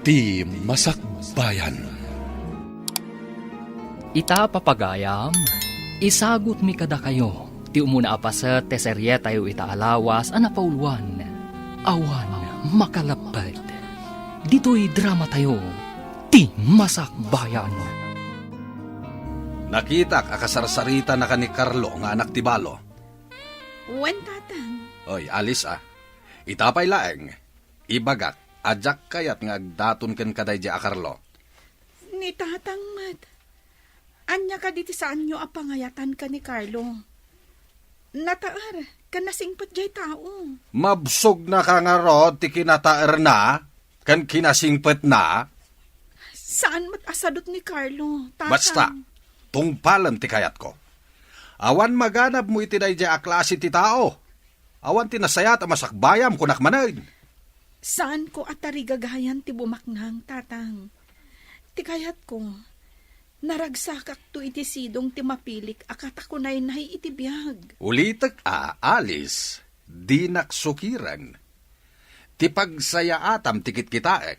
Ti Masakbayan. Ita papagayam, isagot mi kada kayo. Ti umuna apaset te serye tayo itaalawas anapauluan. Awan makalapad. Dito'y drama tayo. Ti Masakbayan. Nakita akasarsarita na ka ni Carlo nga anak ti Balo. Wen, tatang. Oy, alis Itapay laeng. Ibagak, ajak kayat nga agdaton ken kaday di a Carlo. Ni tatang mat. Anya ka diti saan nyo apangayatan ka ni Carlo. Nataar, kanasingpot jay tao. Mabsog na ka nga ro, ti kinataer na, kan kinasingpet na. Saan mat asadot ni Carlo, tatang? Basta, tungpalan ti kayat ko. Awan maganap mo iti day di a klase ti tao. Awan tinasayat a masakbayam kunak manayin. Saan ko atarigagayan ti bumaknang, tatang? Ti kayat ko, naragsakak to iti sidong ti mapilik akatakunay na iti biyag. Ulitek alis, di naksukiran. Ti pagsayaatam tikit kitaek.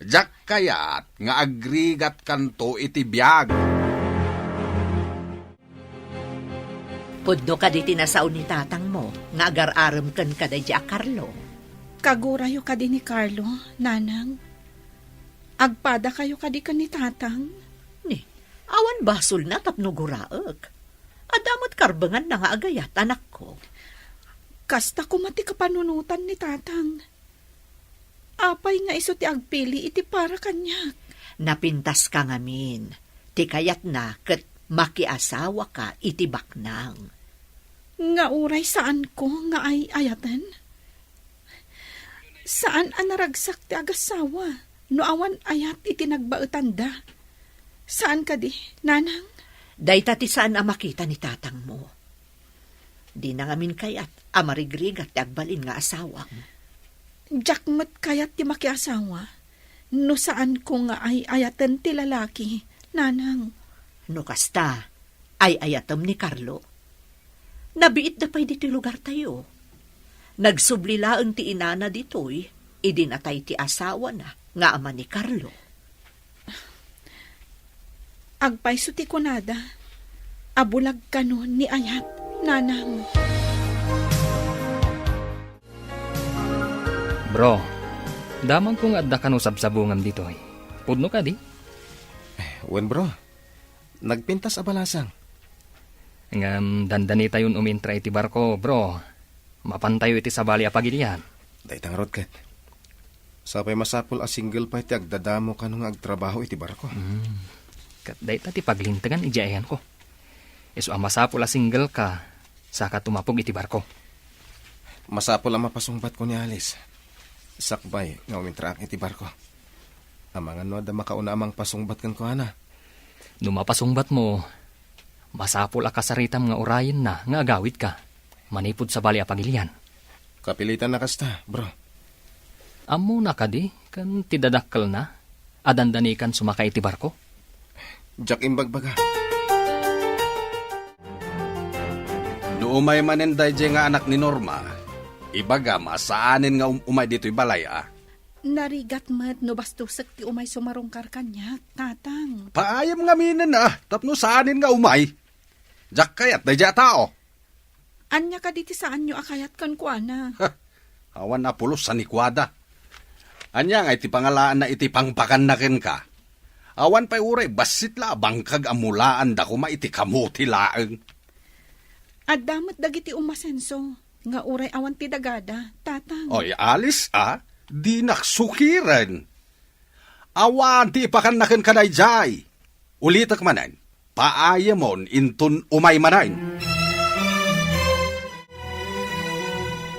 Jak kayat nga agrigat kanto iti biyag. Pudno ka di tinasaw ni tatang mo, nga agar-aram kan ka day a Carlo. Kagurayo ka din ni Carlo, nanang. Agpada kayo ka di ka ni tatang. Ni, awan basol na tapno guraek. Adamot karbangan na nga agayat, anak ko. Kasta kumati kapanunutan ni tatang. Apay nga iso ti agpili iti para kanyak. Napintas ka ngamin. Ti kayat na ket makiasawa ka iti baknang. Nga uray saan ko nga ay ayatan? Saan anaragsak ti agasawa? No awan ayat iti nagbaetanda. Saan ka di, nanang? Dayta ti saan a makita ni tatang mo. Di na ngamin kayat amarigrigat ti agbalin nga asawang. Jakmat kayat ti makiasawa. No saan ko nga ay ayatan ti lalaki, nanang? No kasta, ay ayatom ni Carlo. Nabiit na pa'y dito lugar tayo. Nagsublilaang ti inana dito'y, idinatay ti asawa na, nga ama ni Carlo. Agpayso ti kunada, abulag ka no ni ayat, nanang. Bro, damang kong adda ka no sabsabungan dito eh. Pudno ka di? Wen bro, nagpintas abalasang. Ngam dandani tayon umintra iti barko, bro. Mapantayo iti sabali a pagilian. Daytang rod ket. Sapay masapul a single pa iti agdadamo ka nung agtrabaho iti barko. Kat dayta ti paglintagan ijayan ko. Iso ang masapul a single ka, saka tumapog iti barko. Masapul ang mapasungbat ko ni Alice. Sakbay nga umintra ang iti barko. Amangan no da makauna amang pasungbat kan ko ana. Numapasungbat mo, masapul a kasaritam nga urayin na nga agawid ka. Manipod sa bali a pagilian. Kapilitan na kasta, bro. Amo na ka di, kan tidadakkel na, adandani kan sumakay iti barko. Jack imbagbaga. No umay maninday di nga anak ni Norma, ibaga masaanin nga umay dito'y balay Narigat mat no bastusek ti umay sumarungkar kanyak, tatang. Paayam nga minin tapno saanin nga umay. Jak kayat day di a tao. Anya ka diti saan nyo akayat kan kuana. Awan na pulos sa nikwada. Anya nga iti pangalaan na iti pangpakan na ken ka. Awan pa'y uray, basit la bangkag amulaan da kuma iti kamuti laeng. At damat dagiti umasenso, nga uray awan ti dagada, tatang. Oy, alis di naksukiran. Awan ti ipakan na ken kaday jay. Ulitak manan, paayamon intun umay manain.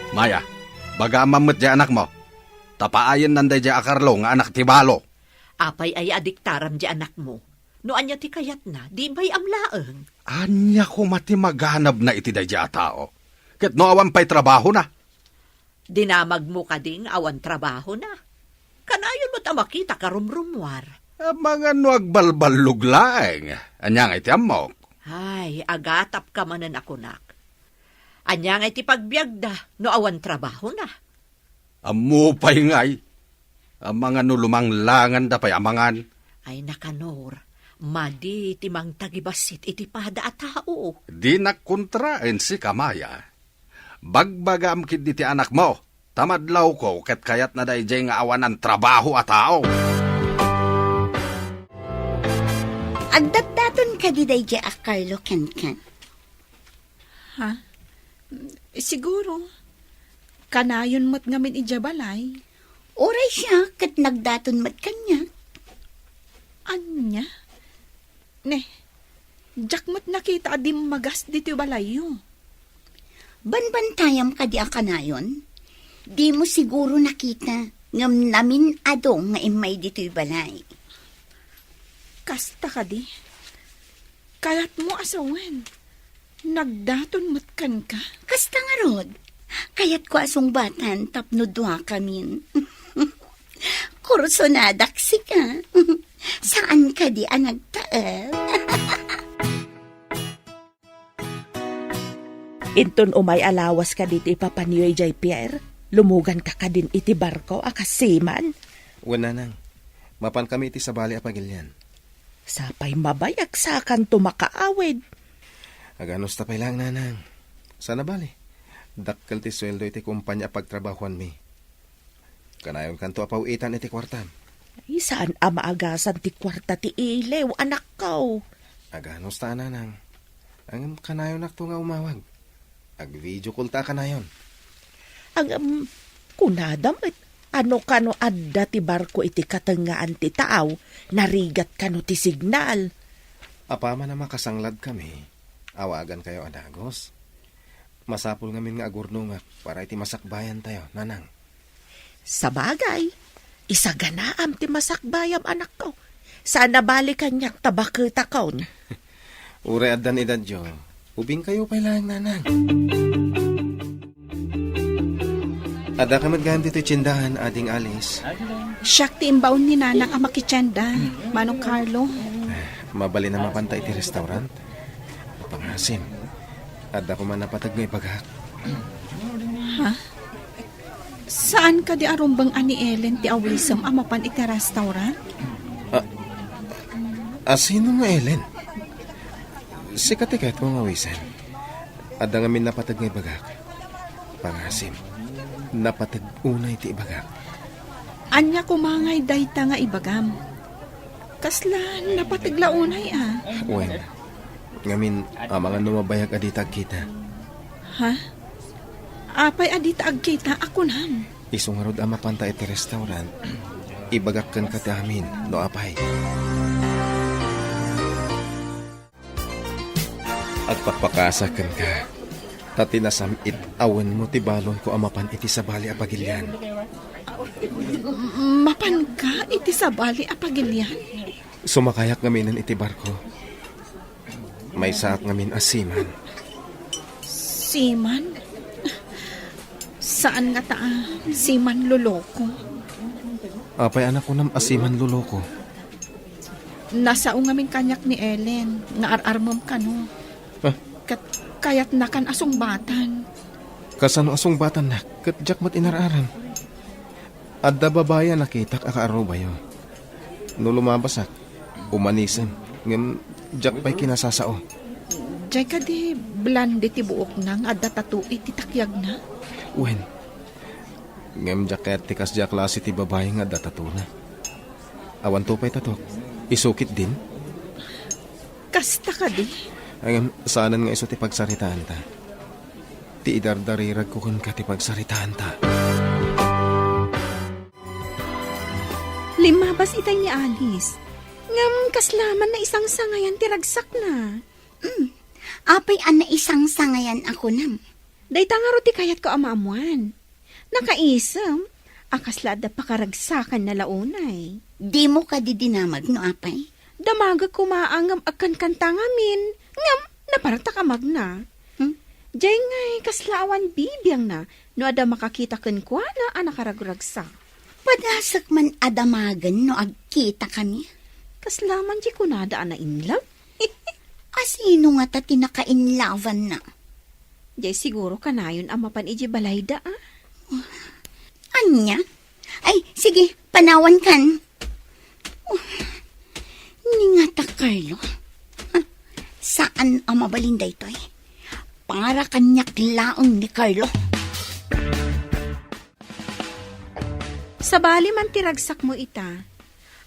Maya, baga mamit di anak mo. Tapaayan nanday di a Carlo nga anak ti Balo. Apay ay adiktaram di anak mo. No anya ti kayat na, di ba'y amlaeng. Anya ko mati maghanap na iti day di a tao. Ket no awan pa'y trabaho na. Dinamag mo ka ding awan trabaho na. Kanayon mo't makita ka rumrumwar. Mga no agbalbalug laeng. Anya nga iti amok. Ay, agatap ka manan ako nak. Anya nga iti pagbiagda, no awan trabaho na. Amu pa'y ngay. Ang mga nulumang langan da pa'y amangan. Ay nakanor, madi timang tagibasit iti pada a tao. Di nakontraen si Kamaya. Bagbagam kid ti anak mo. Tamadlaw ko ket kayat na dayjay nga awan ng trabaho a tao. Agdataton ka di day a Carlo Kenken. Ha? Siguro. Kanayon mo't ngamin ijabalay. Oray siya kat nagdaton mat kanya. Anya? Ne, jak mo't nakita adim magas dito balayo. Banbantayam ka di akanayon. Di mo siguro nakita ngam namin adong nga imay dito'y balay. Kasta ka di. Kayat mo asawen. Nagdaton mo't kan ka. Kasta nga rod. Kayat ko asong batan tapno dua kamin. Kursonadak ka. Saan ka di ang nagtaal? Inton umay alawas ka dito ipapanyoy jay Pierre. Lumugan ka din iti barko akasiman. Wala nang. Mapan kami iti sa bali apagilyan. Sapay mabayag sa kan tumakaawid. Aganos tapay lang nanang. Sana bali. Dakkel ti sweldo iti kumpanya pagtrabahuan mi. Kanayon kanto apawitan iti kwartam. Ay, saan amaagasan ti kwarta ti ilew, anak ko? Aganos ta nanang. Ang kanayon nakto nga umawag. Ag-video call ta kanayon. Ang kunadam at ano kano adda ti barko iti katengaan ti taaw, narigat kano ti signal. Apama na makasanglad kami. Awagan kayo adagos. Masapul ngamin nga agurno nga para iti masakbayan tayo, nanang. Sa bagay, isaganaam ti masakbayam anak ko. Sana balikan niyak tabakita kaon. Ure addan edad jo. Ubing kayo pa'y lang nanang. Ada ka magayam dito tsindahan, ading Alice. Siyak ti imbaon ni nanang ang makitsenda. Manong Carlo. Mabali na mapantay ti restaurant. Pangasim. Ada ko man napatag nga ipagak. Ha? Saan ka di arumbang ani Ellen ti awisam amapan iti restaurant? Sino nga Ellen? Si katikat mo nga wisan. Ada nga min napatag nga ibagak. Pangasim. Napatag unay ti ibagak. Anya kumangay dayta nga ibagam. Kaslan napatagla unay Wen. Ngamin, mga numabayag aditag kita. Ha? Apay adita agkita ako nam. Isungarod ang mapanta iti restaurant. Ibagak kan kati amin, no apay. Agpakpakasakan ka. Tati nasamit awen mo ti balon ko amapan iti sabali apagilyan. Mapan ka iti sabali apagilyan. Sumakayak ngaminan iti barko. May saat ngamin asiman. Siman? Saan nga siman luloko? Apay anak ko nam asiman luloko. Nasao ngamin kanyak ni Ellen. Naararmam ka no. Kayat na kan asong batan. Kasano asong batan na, kat jak mat inararan. Adda babaya nakitak akaaro bayo. No lumabasak, umanisan, ngam jak pa'y kinasasao. Diyay ka di blande ti buok nang adda tatu iti takyag na. Wen, ngam jak kaya tikas jak lasi ti babae nga datatu na. Awan to pa'y tatok, isukit din. Kasta ka di. Ang saanan nga iso ti pagsaritaan ta. Ti idardarirag ko kun ka ti pagsaritaan ta. Limabas itay ni Alice. Ngam kaslaman na isang sangayan ti ragsak na. Apay an na isang sangayan ako nam. Dayta nga ro ti kayat ko amaamuan. Nakaisam, akaslada pakaragsakan na launay. Di mo ka di dinamag no apay. Damaga kumaangam agkan kanta ngamin. Ngam, naparata ka magna. Diyay ngay kaslawan bibiyang na, no ada makakita ken kwa na anakaraguragsa. Padasak man adamagan no agkita kami. Kaslaman di kunada ana inlove. Asino nga ta tinakainlavan na? Diyay siguro kanayon amapan iji balayda Anya, Ay, sige, panawan kan. Oh, ningata, Carlo. Ha? Saan ang mabalinda ito eh? Para kanyak laong ni Carlo. Sa bali man tiragsak mo ita.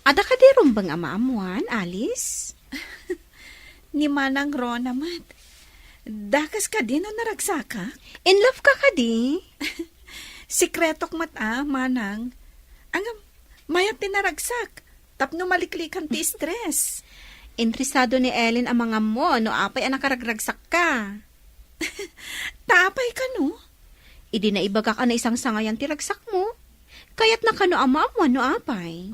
Ada ka di rumbang amaamuan, Alice? Ni Manang Ron naman. Dakas ka din o naragsaka? In love ka di? Sikretok mata, Manang. Ang mayat tinaragsak. Tapno maliklikan ti stress. Interesado ni Ellen ang mga mo, no apay ang nakaragragsak ka. Tapay ka, no? Idi na ibaga ka na isang sangayan tiragsak mo. Kaya't nakano ama mo, no apay?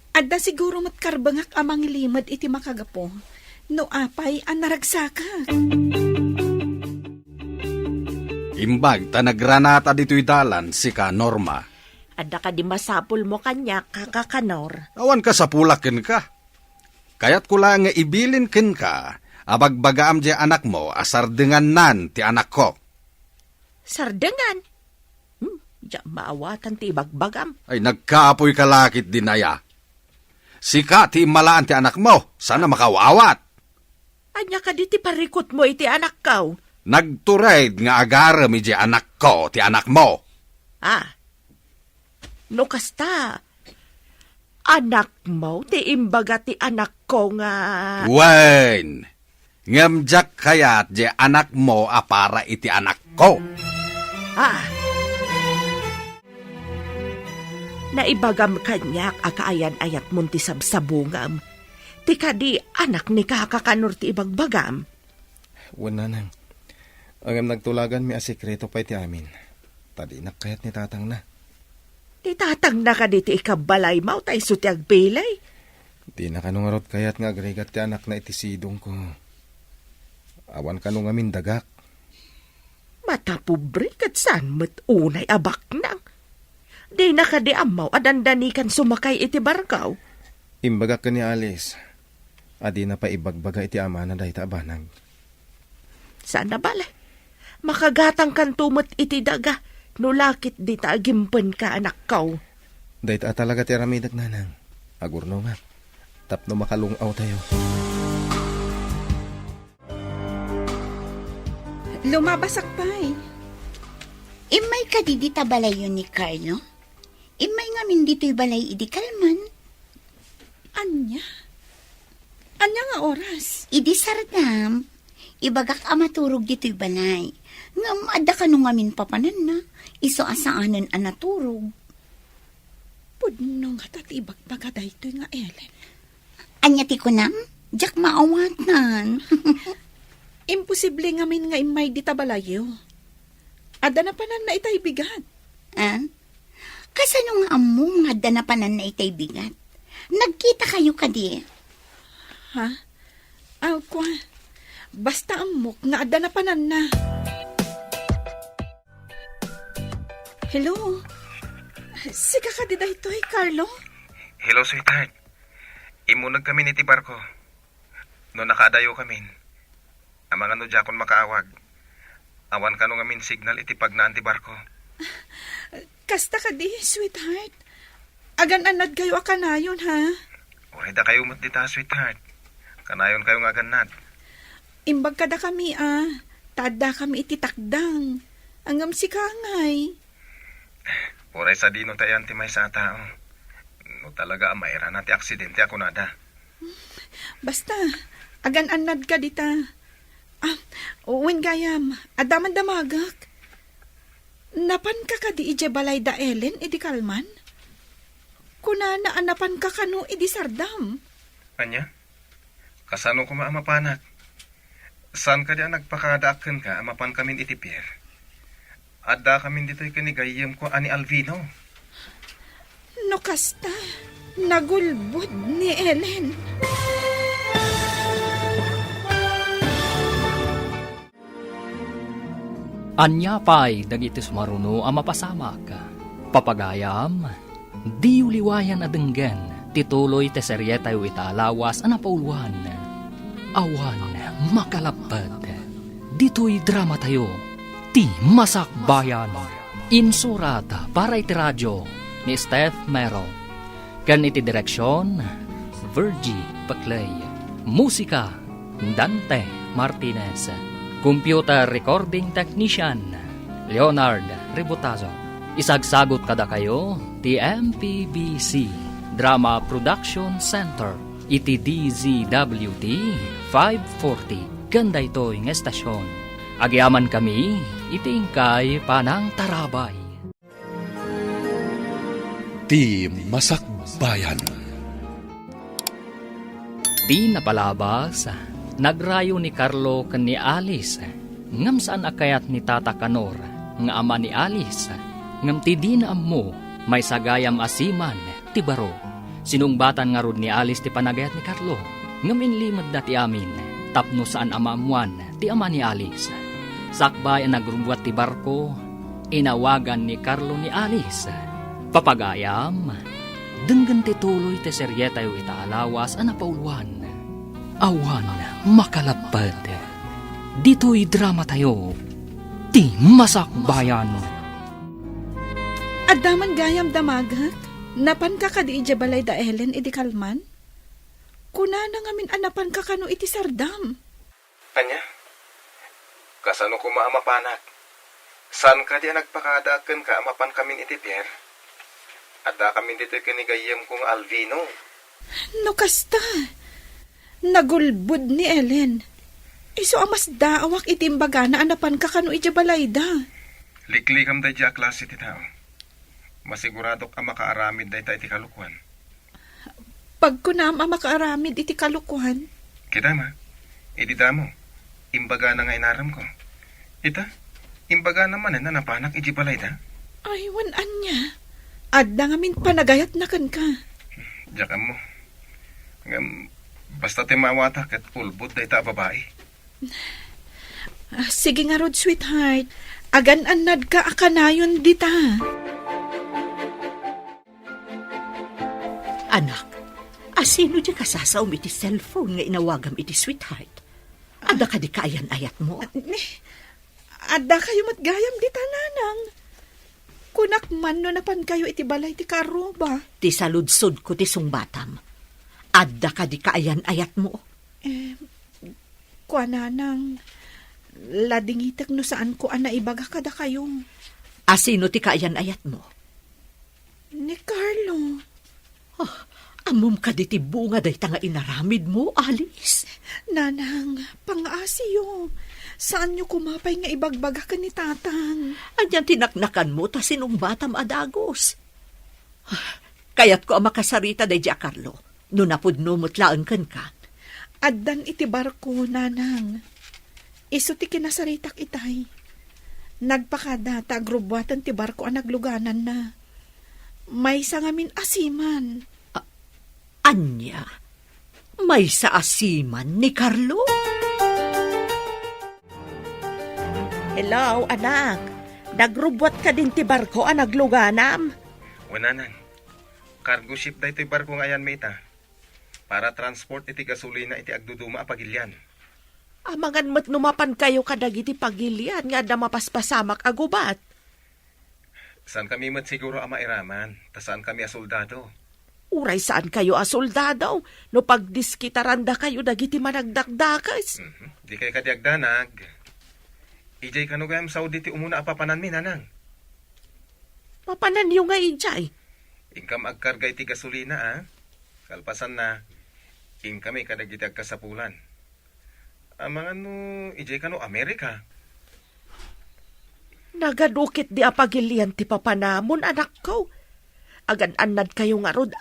Adda siguro matkarbangak amang limad iti makagapo. No apay ang naragsaka. Imbag, tanagranata dito'y dalan, si ka Norma. Adda ka di masapul mo kanya, kakakanor. Awan ka sa pulakin ka. Kaya't kula nga ibilin kin ka, abagbagaam di anak mo, asardengan nan ti anak ko. Sardengan. Diya maawatan ti ibagbagam. Ay, nagkaapoy kalakit dinaya. Sika ti imalaan ti anak mo, sana makawawat. Anya ka di ti parikot mo iti anak kaw. Nagtured nga agaram iti anak ko, ti anak mo. No kasta, anak mo, ti imbaga ti anak ko nga... Wen, ngamjak kayat di anak mo apara iti anak ko. Naibagam kanyak akaayan ayat munti sabsabungam. Ti kadi anak ni kakakanor ti ibagbagam. Wala nang. Ang nagtulagan mi a sekreto pa iti amin. Tadi nakayat ni tatang na. Ti tatang na ka di ti ikabalay mau tay suti agpilay. Di na kanungarot kayat nga agregat ti anak na iti sidong ko. Awan kanung amin dagak. Matapobre kat saan met unay abak nang. Di na ka di amaw adandanikan sumakay iti barkaw. Imbaga ka ni Alice. Adi na pa ibagbaga iti ama na dahi abanag. Sana balay. Makagatang kan tumot iti daga. Nulakit di ta agimpen ka anak kaw. Dahi ta talaga ti ramidag nanang. Agurno nga. Tapno makalungaw tayo. Lumabasak pa eh. Imay ka di balay yun ni Carlo? Imay nga min dito'y balay idi kalman? Anya? Anya nga oras? Idi sardam. Ibagak amaturog dito'y balay. Ngam adda ka nung amin papanan na. Iso asaanan ang naturog. Pudno nga tatibag pagaday to'y nga Ellen. Anya ti ko nam? Diyak maawatan. Imposible nga min nga imay di tabalayo. Ada na panan na itay bigat. Kasano nga among adda na panan na itay bigat? Nagkita kayo kadi. Ha? Kwa. Basta amok nga adda na panan na. Hello? Sika ka di daytoy, Carlo? Hello, sweetheart. Imunag kami ni ti barko. No nakaadayo kami. Ang mga nudya kon makaawag. Awan ka nung amin signal iti pagnaan ti barko. Kasta ka di, sweetheart. Agan-anad kayo akanayon, ha? Uray da kayo matdita, sweetheart. Kanayon kayo nga ganad. Imbag kada kami, Tada kami iti takdang. Angam si Kangay. Uray sa di no tayan ti may sa tao. No talaga mayra na ti aksidente ako nada. Basta, agan-anad ka dita. Uwin gayam, adaman damagak. Napan ka di ije balay da Ellen, idi kalman? Kunana anapan ka kano idi sardam. Anya? Kasano ko maamapanak? Saan ka diyan nagpakadaakan ka, amapan kamin iti pier? Adda kamin dito'y kanigayem ko ani Alvino. No kasta, nagulbud ni Ellen. Anya pa'y dagiti sumaruno ang mapasamak. Papagayam, di uliwayan adenggen, tituloy te serye tayo italawas ang napauluan. Awan makalapad. Dito'y drama tayo, ti Masakbayan. Insurata para iti radyo, ni Steph Mero. Kan iti direksyon, Virgie Paclay. Musika, Dante Martinez. Computer recording technician, Leonard Ributazo. Isagsagot kada kayo, TMPBC Drama Production Center, iti DZWT 540. Ganda ito'y ng estasyon. Agyaman kami, itingkay panang tarabay. Ti Masakbayan. Di napalabas, nagrayo ni Carlo ken ni Alice, ngam saan akayat ni Tata Kanor, nga ama ni Alice, ngam ti di na ammo, may sagayam asiman, ti baro. Sinungbatan nga rod ni Alice ti panagayat ni Carlo, ngam inlimad da ti amin, tapno saan amamuan, ti ama ni Alice. Sakbay ang nagrumbuat ti barko, inawagan ni Carlo ni Alice. Papagayam, denggan ti tuloy ti seryeta yu itaalawas ang napauluan. Awan makalapad. Dito'y drama tayo, ti Masakbayan. Adaman gayam damagak, napan ka kadi ija balay da Ellen iti kalman? Kuna na ngamin anapan ka kano iti sardam. Anya? Kasano ko maamapanak? San ka di nagpakadakan ka amapan kamin iti Pierre? Ada kami dito kinigayam kong Alvino. No kasta, nagulbud ni Ellen. Iso amas daawak itimbaga na anapan ka kano ija balay da. Liklikam da dya klase ti tao. Masiguradok ang makaaramid da iti kalukuhan. Pag kunam ang makaaramid iti kalukuhan. Kita ma, idida mo, imbaga na nga inaram ko. Ita, imbaga naman na napanak iji balay da. Ay, wanan niya. Adda ngamin panagayat na kan ka. Diyan mo. Basta timawatak at ulbod da ita babae. Sige nga rod, sweetheart. Agan-anad ka akanayon dita. Anak, asino di kasasaom iti cellphone nga inawagam iti sweetheart? Ada ka di kaayan-ayat mo? Adda kayo matgayam dita, nanang. Kunak man no napan kayo iti balay ti karo ba? Ti saludsod ko ti sungbatam. Adda ka di kaayan-ayat mo? Kuananang, ladingitek no saan ko anaibaga kada kayong. Asino ti kaayan-ayat mo? Ni Carlo. Amom ka di ti bunga day nga inaramid mo, Alice. Nanang, pang-asiyo. Saan nyo kumapay nga ibagbaga ka ni tatang? Anyan tinaknakan mo ta sinong batam adagos. Kayat ko ang makasarita day Gia Carlo. No napudno mutlaan kan ka. Addan iti barko, nanang. Iso ti kinasaritak itay. Nagpakadata agrubwatan ti barko ang nagluganan na. May sangamin asiman. Anya, may sa asiman ni Carlo? Hello, anak. Nagrubot ka din ti barko ang nagluganam. Wananan, cargo ship da ito'y barko ngayan mita. Para transport iti gasolina iti agduduma apagilyan. Amangan mat numapan kayo kadagiti pagilian nga da mapaspasamak agubat. Saan kami mat siguro ama iraman? Ta saan kami asoldado? Uray saan kayo asoldado? No pagdiskitaranda kayo dagiti managdakdakas. Di kay kadiagdanag. Ijay kanugayam Saudi ti umuna apapanan mi, nanang. Papanan yung nga ijay. Ingkam agkarga iti gasolina, Kalpasan na, kami kadagiti agkasapulan. Amang ano, ijay kano Amerika. Nagadukit di apagilian ti papanamon, anak ko. Agan-anad kayo nga rod,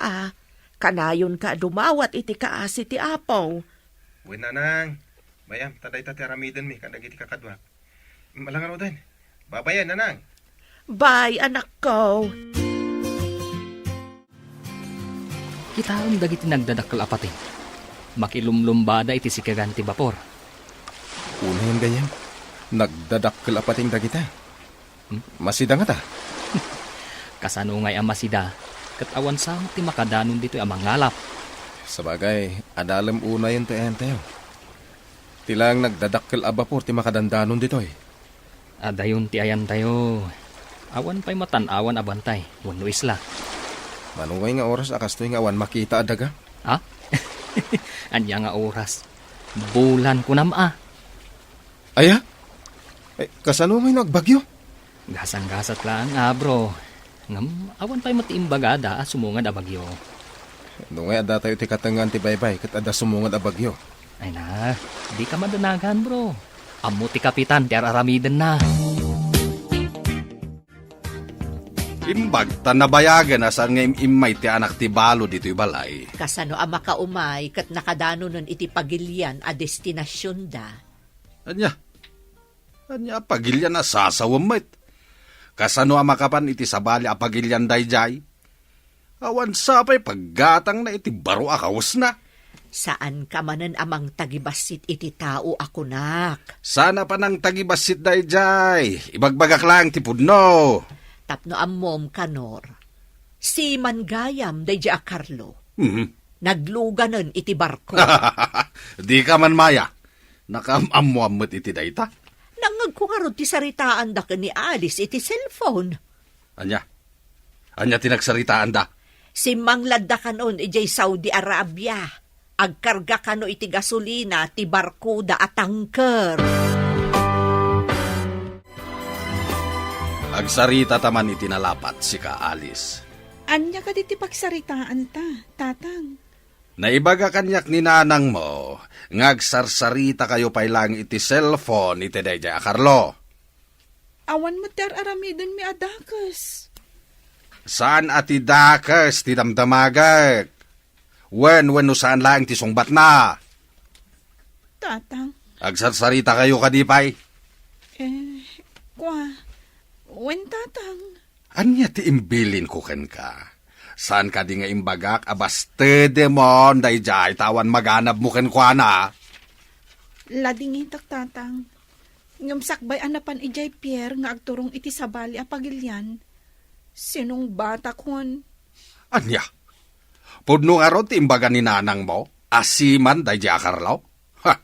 Kanayon ka dumawat iti kaasi ti apaw. Uy, nanang. Bayam, taday ti aramidan mi, kadagiti kakadwa. Malangan mo din. Babayan, nanang. Bye, anak ko. Kita ang dagiti nagdadakkel apatin. Makilumlumbada iti sikaganti bapor. Una yan ganyan. Nagdadakkel apating dagita. Masida nga ta. Kasano nga'y amasida, kat awan sa ti makadanon dito ang mangalap. Sabagay, adalam una yun tayo. Tilang nagdadakkel abapor ti makadandanon dito eh. Adayon ti ayan tayo. Awan pa'y matanawan abantay, wano isla. Manungay nga oras akastoy nga awan makita adaga. Ha? Anya nga oras. Bulan ko na ma. Aya? Ay, kasano may nagbagyo? Gasang-gasat lang, bro. Ngam, awan pa'y matiimbagada sumungad a bagyo. Nungay ada tayo ti katangan ti baybay kat ada sumungad a bagyo. Ay na, di ka madanagan, bro. Amo ti kapitan, ti aramiden na. Imbag, tanabayagan na saan nga imay ti anak ti balo dito'y balay. Kasano ang makaumay kat nakadano nun iti pagilyan a destinasyon da. Anya pagilyan na sasawamit. Kasano ang makapan iti sabali a pagilyan dayjay. Awan sapay paggatang na iti baro akawas na. Saan ka manan amang tagibasit iti tao ako nak? Sana pa nang tagibasit dayjay. Ibagbagak lang ti pudno. Tapno ammom kanor. Si Mangayam dayjay a Carlo. Nagluganan iti barko. Di ka man maya. Nakamamuamot iti dayta. Nangag ko nga ron ti saritaan da ka ni Alice iti cellphone. Anya tinagsaritaan da. Si Manglad da kanon ijay Saudi Arabia. Agkarga kano iti gasolina ti barko da atangker. Agsarita taman iti nalapat si ka Alice. Anya ka diti pagsaritaan ta, tatang. Naibaga kanyak ni nanang mo, ngagsarsarita kayo pay lang iti cellphone iti dayjay a Carlo. Awan mo ter aramidon mi adakas. Saan ati dakas ti damdamagak? When no saan lang ti sungbat na? Tatang, Agsarsarita kayo kadipay. wen tatang. Anya ti imbilin ko ken ka? Saan ka di nga imbagak abaste demon dayjay tawan maganap mo ken kwa na? Ladingitak tatang. Ngamsakbay anapan ijay Pierre nga agturong iti sabali a pagilyan. Sinong bata kon? Anya? Pudno nga ron ti imbaga ni nanang mo? Asiman dayjay a Carlo? Ha!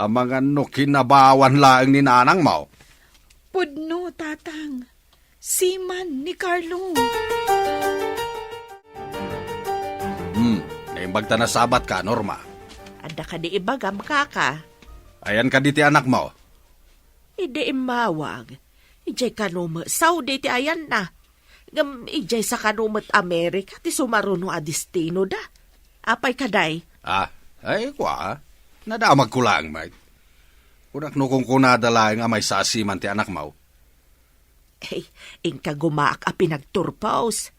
Amang ano kinabawan lang ni nanang mo? Pudno, tatang. Siman ni Carlo. Naimbag ta na sabat ka, Norma. Ada ka di ibagam kaka. Ayan ka diti anak mo. Ide imawag. Ijay kanumet Saudi ti ayan na. Ngam ijay sa kanumet Amerika ti sumaruno a destino da. Apay kaday. Ay kwa. Nadamag ko lang, mate. Kunak no kung kunadala nga may sasiman ti anak mo. Inka gumaak a pinagturpaos.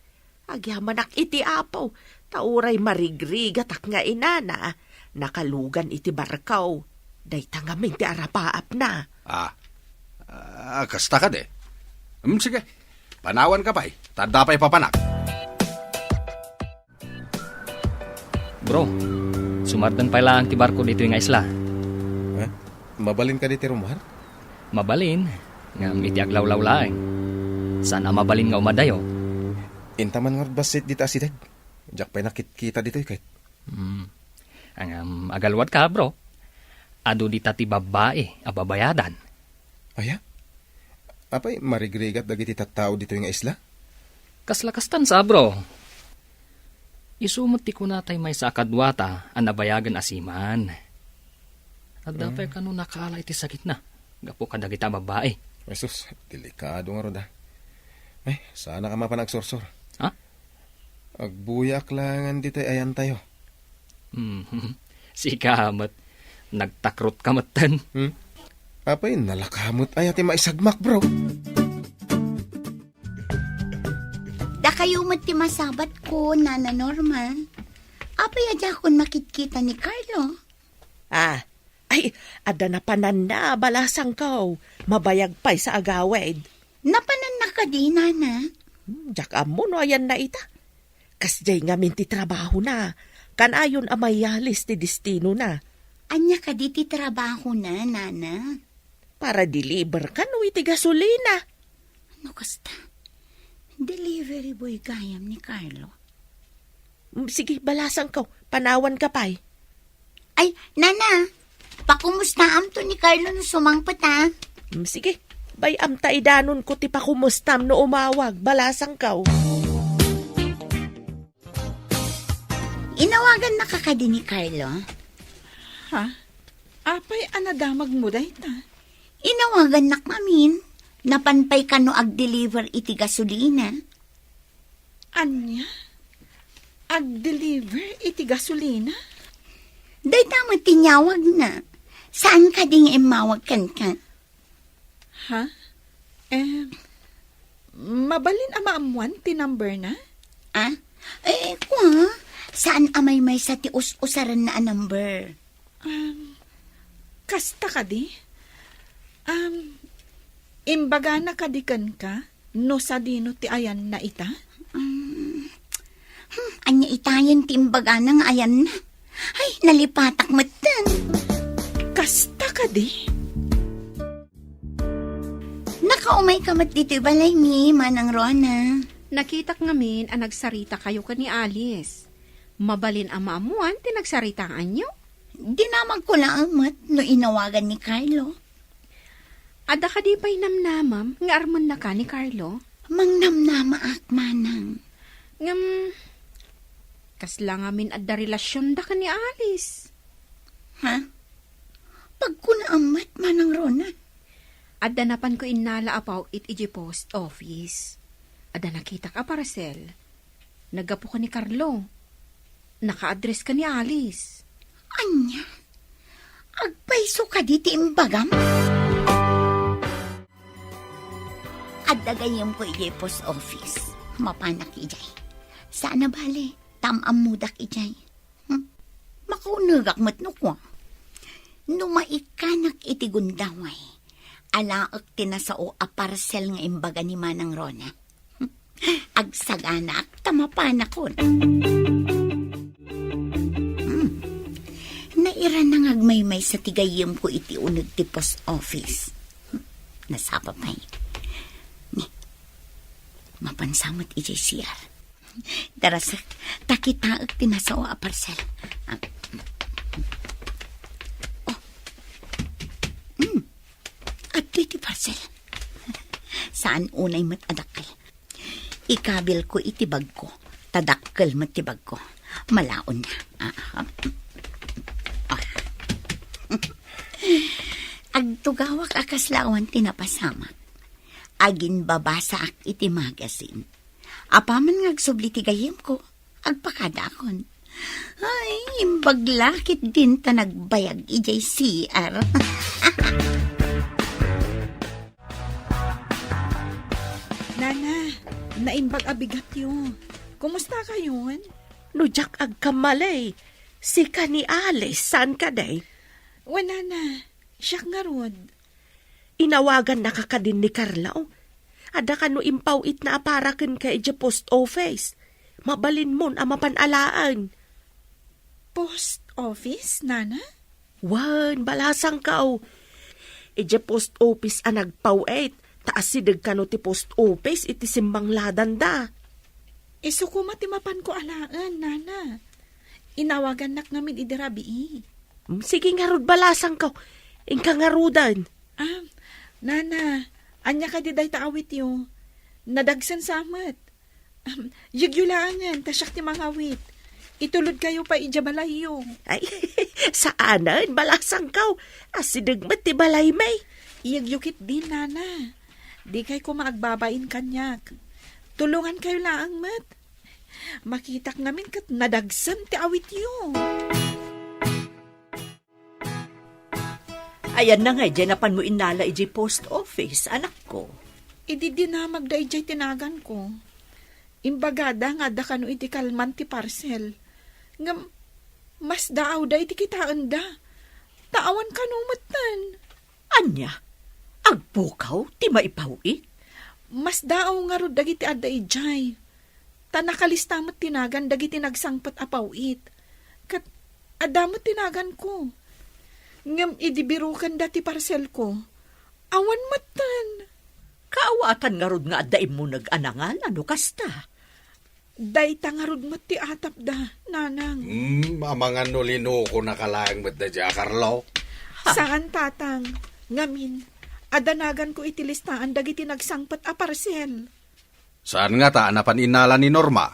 Agyamanak iti apaw. Tauray marigrigat ak nga inana. Nakalugan iti barkaw. Dayta nga min ti arapaap na. Kasta ka de. Sige, panawan ka pa'y. Tanda pa'y papanak. Bro, sumardan pa lang ti barko dito yung isla. Mabalin ka diti rumar? Mabalin, ngam iti aglaw-law laeng. Sana mabalin nga umadayo. Intaman nga basit dita asidag. Diyak pa'y nakit-kita dito kahit. Ang agalwad ka, bro. Ado di ti babae, ababayadan. Aya? Apay marigrigat dagiti tattao dito yung isla? Kaslakastan sa, bro. Isumot ti kunatay may sa akadwata, ang nabayagan asiman. At dapay ka nakala iti sakit na. Gapo ka dagita babae. Jesus, delikado nga roda. Ay, sana ka mapanagsorsor. Ha? Agbuyak langan dito ayan tayo. Si kamat. Nagtakrot kamatan. Apay, nalakamot ay ati maisagmak, bro. Da kayo ti masabat ko, Nana Norma. Apay adya kon makitkita ni Carlo. Ay, ada na panan na, balasang kaw. Mabayag pa'y sa agawid. Napanan na ka di, Nana. Diyak amo no ayan na ita. Kasjay nga minti trabaho na. Kanayon amayalis ti destino na. Anya ka di ti trabaho na, Nana. Para deliver ka no iti gasolina. Ano kasta? Delivery boy gayam ni Carlo. Sige, balasang kaw. Panawan ka pa'y. Ay, Nana, pakumustaam to ni Carlo no sumangpat ha. Sige, bayam taidanon ko ti pakumustam no umawag. Balasang kaw. Inawagan na kakadi ni Carlo. Ha? Apay anadamag mo dayta. Inawagan na kamin. Napanpay ka no ag-deliver iti gasolina. Anya? Ag-deliver iti gasolina? Day tama tinyawag na. Saan ka ding imawag kan ka? Ha? Mabalin amaamuan ti number na? Ah? Kwa? Saan amay may sa ti usaran na number? Kasta ka di? Imbaga na kadikan ka? No sa dino ti ayan na ita? Anya itayan ti imbaga na nga ayan na. Ay, nalipatak matan. Kasta ka di? Nakaumay ka mat dito balay mi, Manang Rona. Nakitak ngamin ang nagsarita kayo ka ni Alice. Mabalin ang maamuan, tinagsaritaan nyo? Dinamag ko lang mat no inawagan ni Carlo. Ada ka di pa'y namnamam, nga arman na ka ni Carlo? Mangnamnama ak manang. Kasla ngamin adda relasyon da ka ni Alice. Ha? Pagkunaamat, Manang Rona. Adda napan ko inala apaw iti post office. Adda nakita ka parcel. Nagapo ka ni Carlo. Naka-address ka ni Alice. Anya? Agpaiso ka diti imbagam? Adda gayam ko iti post office. Mapanak ijay. Saan na bali? Tamam mudak ijay. Makunagak matno ko. Numaikanak iti gundaway. Alaak tinasao a parcel nga imbaga ni Manang Rona. Agsaganak tamapanakon. Naira nang agmaymay sa tigayam ko iti unag ti post office. Nasapapay. Mapansamot iti CR. Darasak, takitaag tinasao a parcel. At iti parcel. Saan unay matadakkel? Ikabil ko itibag ko. Tadakkel matibag ko. Malaon na. Agtugawak akaslawan tinapasama. Agin babasa ak iti magazine. Apaman ngagsubli ti gayem ko. Agpakadakon. Ay, imbaglakit din ta nagbayag ijay CR. Nana, naimbag abigat yun. Kumusta kayon? Nujak agkamalay. Si ka ni Alice, saan ka day? Wala na. Siya nga rod. Inawagan na ka din ni Carlo. Ada ka no impawit na aparakan ka ija post office. Mabalin mon ang mapanalaan. Post office, Nana? Wan, balasang kao. Ija post office ang nagpawit. Taas sidag ka no ti post office iti simbang ladan da. Iso ko matimapan ko alaan, Nana. Inawagan nak ngamin idirabi. Sige nga rod balasang kao. Ingka nga rodan. Nana, anya ka di day taawit yo. Nadagsan samat. Yugyulaan tasyak ti mga awit. Itulod kayo pa ijabalay yo. Ay, saanan, balasang kao. Asidagmat ti balay may. Iyagyukit din, Nana. Di kay ko maagbabain kanyak. Tulungan kayo laang mat. Makitak namin kat nadagsan ti awit yo. Ayan na nga, dyan mo inala iji post office, anak ko. Idi dinamag da ijay tinagan ko. Imbagada nga da kano iti kalman ti parcel. Nga mas daaw da iti kitaan da. Taawan kanumatan. Anya, agpukaw, ti maipawit? Mas daaw nga rod dagiti adda ijay. Tanakalistamat tinagan dagiti nagsangpat apawit. Kat adamot tinagan ko. Ngam idibirukan dati parcel ko. Awan matan. Kaawatan nga rod nga addaim mo nag-anangan, ano kasta? Dayta nga rod mati atap da, Nanang. Mga nulino ko nakalaang mat na dya, Carlo. Saan tatang? Ngamin, adanagan ko itilistaan dagiti nagsangpat a parcel. Saan nga ta napan inala ni Norma?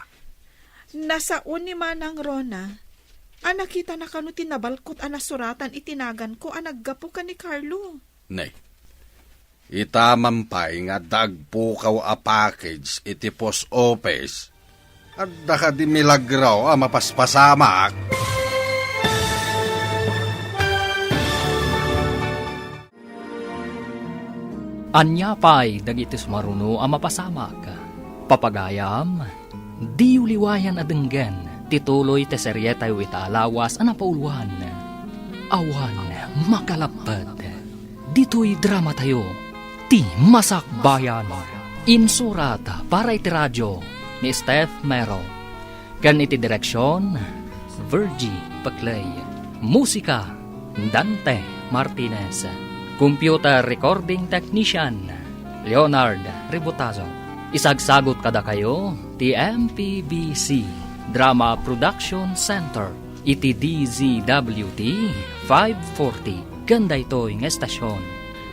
Nasaon ni Manang Rona, nakita na kanu tinabalkot suratan itinagan ko naggapo ka ni Carlo. Nay, itamampay nga dagpukaw a package iti post office at daka di milagraw mapaspasamak. Anya pa'y dagiti sumaruno ang mapasamak. Papagayam, di uliwayan adenggen, tituloy te seryeta yu itaalawas ang napauluan. Awan makalapad. Dito'y drama tayo, ti Masakbayan. Insurata para iti radyo ni Steph Mero. Kan iti direksyon, Virgie Paclay. Musika, Dante Martinez. Computer Recording Technician, Leonard Ributazo. Isagsagot kada kayo, ti MPBC Drama Production Center, iti DZWT 540. Ganda ito'y nga estasyon.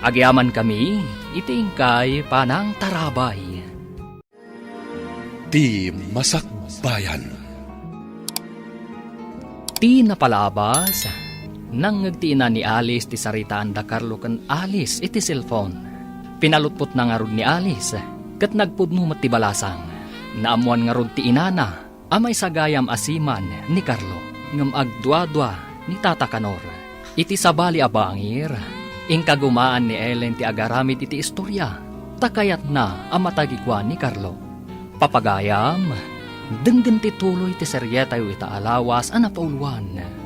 Agyaman kami, iti ingkay panang tarabay. Ti Masakbayan. Ti napalabas, nang ngagtiina ni Alice ti saritaan da Carlo ken Alice iti cellphone. Pinalutpot na nga rod ni Alice, kat nagpudno ti balasang. Naamuan nga rod ti inana, amay sagayam asiman ni Carlo, ngam agdwa-dwa ni Tata Kanor. Iti sabali abangir, ingkagumaan ni Ellen ti agaramid iti istorya, takayat na amatagikwan ni Carlo. Papagayam, denggen ti tuloy ti seryeta yu itaalawas napauluan.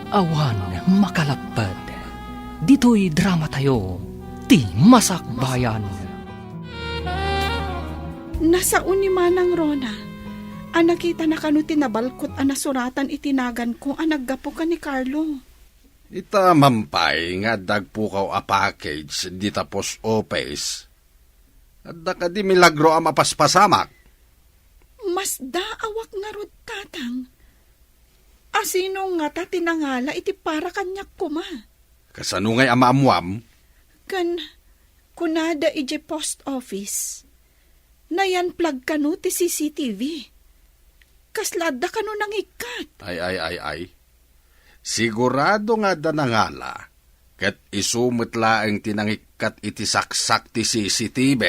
Awan makalapad. Dito'y drama tayo, ti Masakbayan. Nasaon ni Manang Rona, nakita na kanu tinabalkot nasuratan itinagan ko naggapo ka ni Carlo. Itamampay nga dagpukaw a package di tapos office at daka di milagro mapaspasamak. Mas daawak nga rod tatang. Asino nga ta tinangala iti para kanyak kuma. Kasano ngay amaamuam? Kunada ije post office. Nayan plug kanu ti CCTV. Kaslada kanu nang ikat. Ay. Sigurado nga da nangala. Kat isumutla ang tinangikat iti saksak ti CCTV.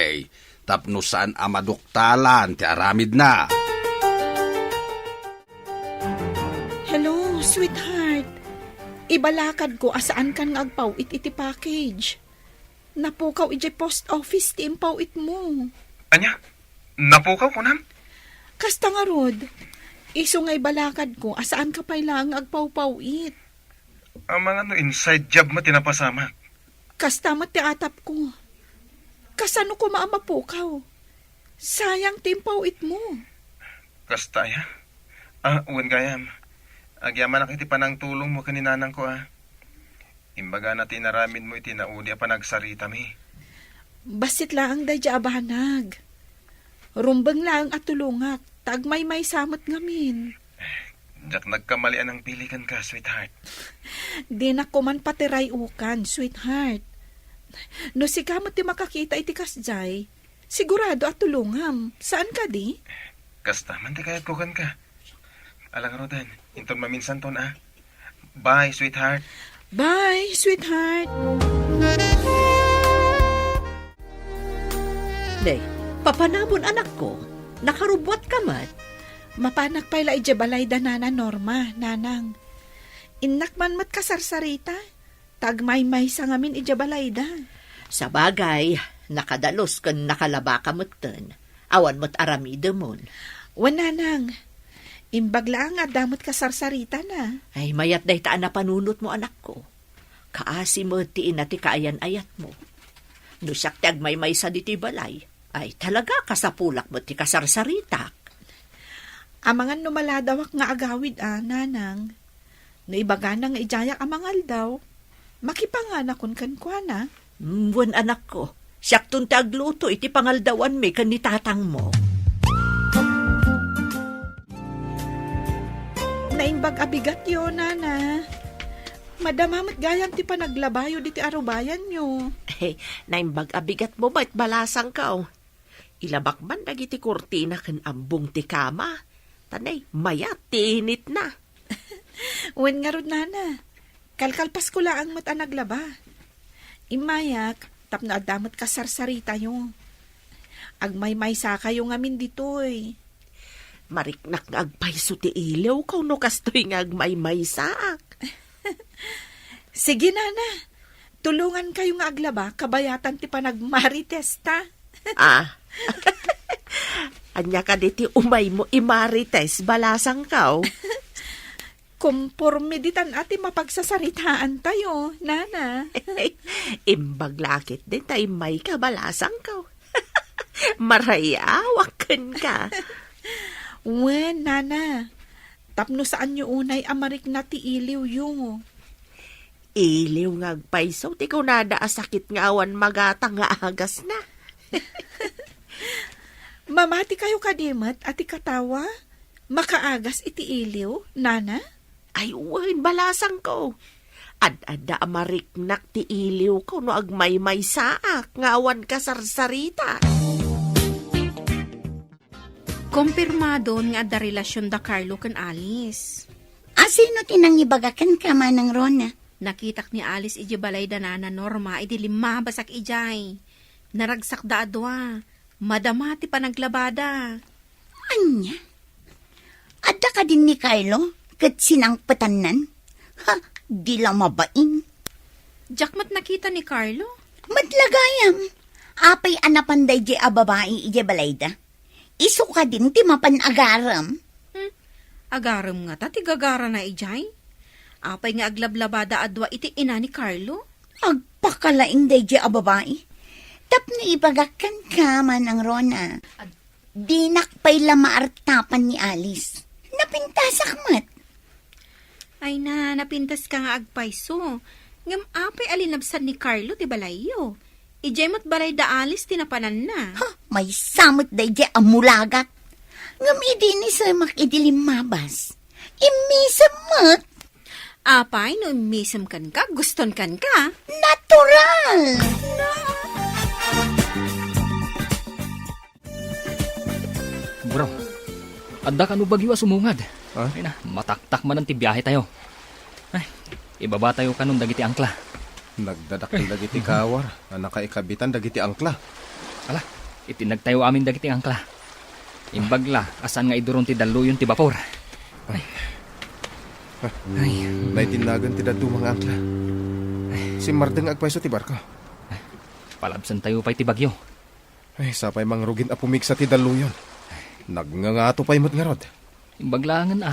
Tapno saan amaduktalan ti aramid na. Hello, sweetheart. Ibalakad ko asaan kan nga agpawit iti package. Napukaw iti post office ti impawit mo. Anya, napukaw ko nam? Kasta nga rod, iso nga ibalakad ko asaan ka pa'y lang agpawpawit. Ang mga inside job mo tinapasama. Kasta ti atap ko. Kasano ko maamapukaw? Sayang ti impawit mo. Kasta ya? Uwan gayam. Agyaman na kiti panang tulong mo kaninanang ko Imbaga na tinaramid mo iti naudi pa nagsarita mi. Basit lang dadya abahanag. Rumbang lang at tulungak, tagmay-may samot ngamin. Jak nagkamalian ang pilikan ka, sweetheart. Di na ko man patiray ukan, sweetheart. No si kamot ti makakita iti kasjay, sigurado at tulungam. Saan ka di? Kasta man ti kayat kukan ka. Alang rodan, inton maminsan ton Bye, sweetheart. Bye, sweetheart. Day, papanabon anak ko, nakarubwat ka man. Mapanak pa'y ije balay da nana Norma, nanang. Inak man mat kasarsarita, tagmay-may sa ngamin ije balay da. Sa bagay, nakadalos kan nakalaba ka mutten, awan mo't aramide mon. Wananang, imbagla nga damot kasarsarita na. Ay mayat day taan na panunot mo anak ko. Kaasi mo tiin na ti kaayan-ayat mo. No siyak ti agmay-may sa diti balay, ay talaga kasapulak mo ti kasarsaritak. Amangan numaladawak nga agawid nanang. No ibaga na nga ijayak amangal daw. Makipangana kun kankwana. Buwan anak ko, siyak tun ti agluto iti pangaldawan mi kan ni tatang mo. Naimbag abigat yun, nana. Madamamat gayam ti panaglabayo diti arubayan nyo. Naimbag abigat mo ba't balasang ka Ilabak man dagiti kurtina kan ambong ti kama. Tanay, mayat, tinit na. Wen nga rod, nana. Kalkalpas ko lang mo't naglaba. Imayak, tapno adamot ka sarsarita yo. Agmay-may sa kayo ngamin ditoy. Mariknak nga agpayso ti ilaw, kau no kastoy nga agmay-may saak. Sige, nana. Tulungan kayo nga aglaba, kabayatan ti panagmarites ta. Anya ka diti umay mo imarites, balasang kaw. Kumporme ditan ati mapagsasaritaan tayo, nana. Imbag lakit din tayo may kabalasang kaw. Marayawakan ka. Wen, nana. Tapno saan nyo unay amarik na ti iliw yung. Iliw nga agpayso, ti ko nada asakit nga awan magatang nga agas na. Mamati kayo kadimat at ikatawa. Makaagas iti iliw, nana? Ay, wen, balasang ko. Ad-ada amariknak ti iliw ko no agmay-may saak, nga awan ka sarsarita. Kumpirmado nga da relasyon da Carlo kan Alice. Asino tinangibagakan ka manang Rona? Nakitak ni Alice iji balay da nana Norma, iti lima basak ijay. Naragsak da adwa. Madamati pa naglabada. Anya? Adda ka din ni Carlo? Kat sinang patanan? Ha, di lang mabain. Jakmat nakita ni Carlo? Matlagayam. Apay anapanday di a babae ije balayda. Iso ka din ti mapanagaram. Agaram nga ta, tigagara na ijay. Apay nga aglablabada adwa iti ina ni Carlo. Agpakalaing day di a babae. Tapno ibagakan ka manang Rona. Dinak pa'y lamaartapan ni Alice. Napintasak mat. Ay na, napintas ka nga agpayso. Ngam apay alinabsan ni Carlo ti balayo. Ijay mo't balay da Alice tinapanan na. Ha, may samot day di amulagat. Ngam idi ni samak idilim mabas. Imisam mat. Apay, no misam kan ka, guston kan ka. Natural! Bro, adda ka no bagyo a sumungad. Ha? Ay na, mataktak man ang tibiyahe tayo. Ay, ibaba tayo kanon dagiti angkla. Nagdadakil dagiti kawar. Anak ikabitan dagiti angkla. Ala, itinagtayo amin dagiti angkla. Imbagla, asan nga iduron ti daluyon ti bapor. Naitinagan ti dadu mga angkla. Si Mardeng agpayso ti barko. Palabsan tayo pa'y ti bagyo. Ay, sapay mangrugin a pumigsa ti daluyon. Nagngangato pa'y mo't nga rod. Imbaglangan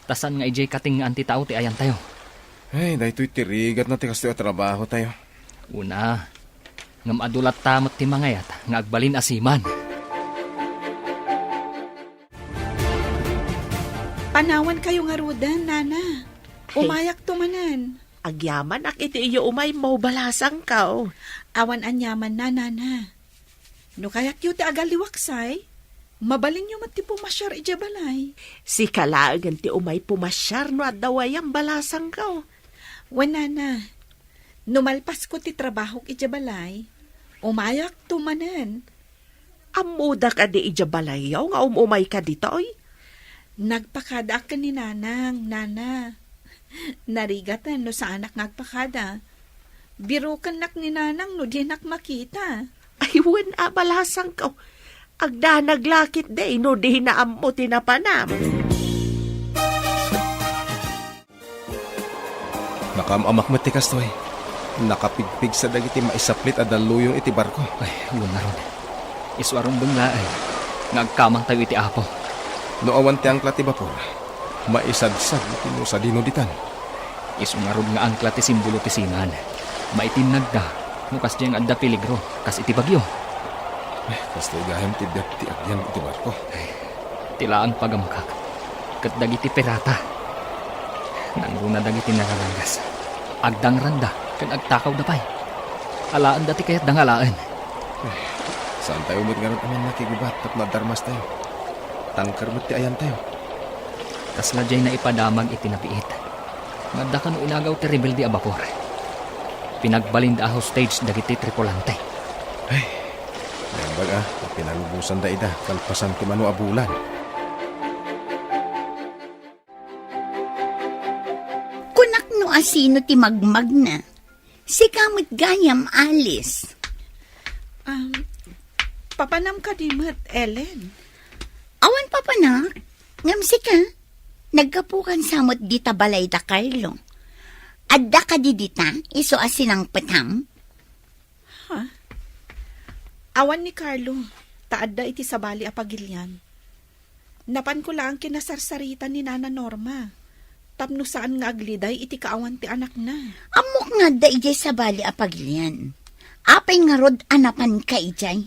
tasan nga ijay kating nga anti tao ti ayan tayo. Ay, dahito'y tirigat na ti kastoy a trabaho tayo. Una, ngam adulat tamot ti mangayat nga agbalin asiman. Panawan kayo nga rudan, nana. Umayak tumanan. Agyaman ak iti iyo umay mo balasang kaw. Awan anyaman na, nana. No kayak yu ti agaliwaksay, mabalin yu mati pumasyar ija balay. Si kalaagan ti umay pumasyar no adawayang balasang kaw. Wana na, numalpas ko ti trabaho ija balay, umayak tumanan. Amuda ka di ija balayaw nga umay ka dito oy. Nagpakada ka ni nanang, nana. Narigatan no sa anak nagpakada. Birukan nak ni nanang no di nak makita. Ay, wen balasang kaw. Agda naglakit day no di naam mo tinapanam. Nakamamak mo ti kastoy. Nakapigpig sa dagiti maisaplit a daluyon iti barko. Ay, huwag na ron. Iswarong banglaan. Ngagkamang tayo iti apo. No awan ti angkla ti bapor. Maisadsad iti no sa dinuditan. Isungarod nga angkla ti simbolo ti sinan. Maitinag da. Nukas diyang adda peligro. Kas iti bagyo. Kastoy gahem ti dep ti agyan iti barko. Tilaan pagamkak. Kat dagiti perata. Nangruna dagiti nararangas. Agdang randa. Kan agtakaw dapay. Alaan dati kayat dangalaan. Saan tayo mo't nga ron aman nakigubat at madarmas tayo. Tangkar mo't ti ayan tayo. Tas nga diyay na ipadamag iti napiit. Madda ka no inagaw ti rebelde a bapor. Pinagbalin da hostage dagiti tripulante. Ay, nambag pinalubusan da ida, kalpasan ti mano abulan. asino ti magmag na. Si kamot gayam, Alice. Papanam ka di mat, Ellen. Awan pa panak, ngamsi ka. Nagkapukan samot dita balay da Carlo. Adda ka di dita, iso asinang patam. Awan ni Carlo, taadda iti sabali a pagilyan. Napan ko lang kinasarsaritan ni Nana Norma. Tapno saan nga agliday iti kaawan ti anak na. Amok nga da ijay sabali a pagilyan. Apay nga rod anapan ka ijay.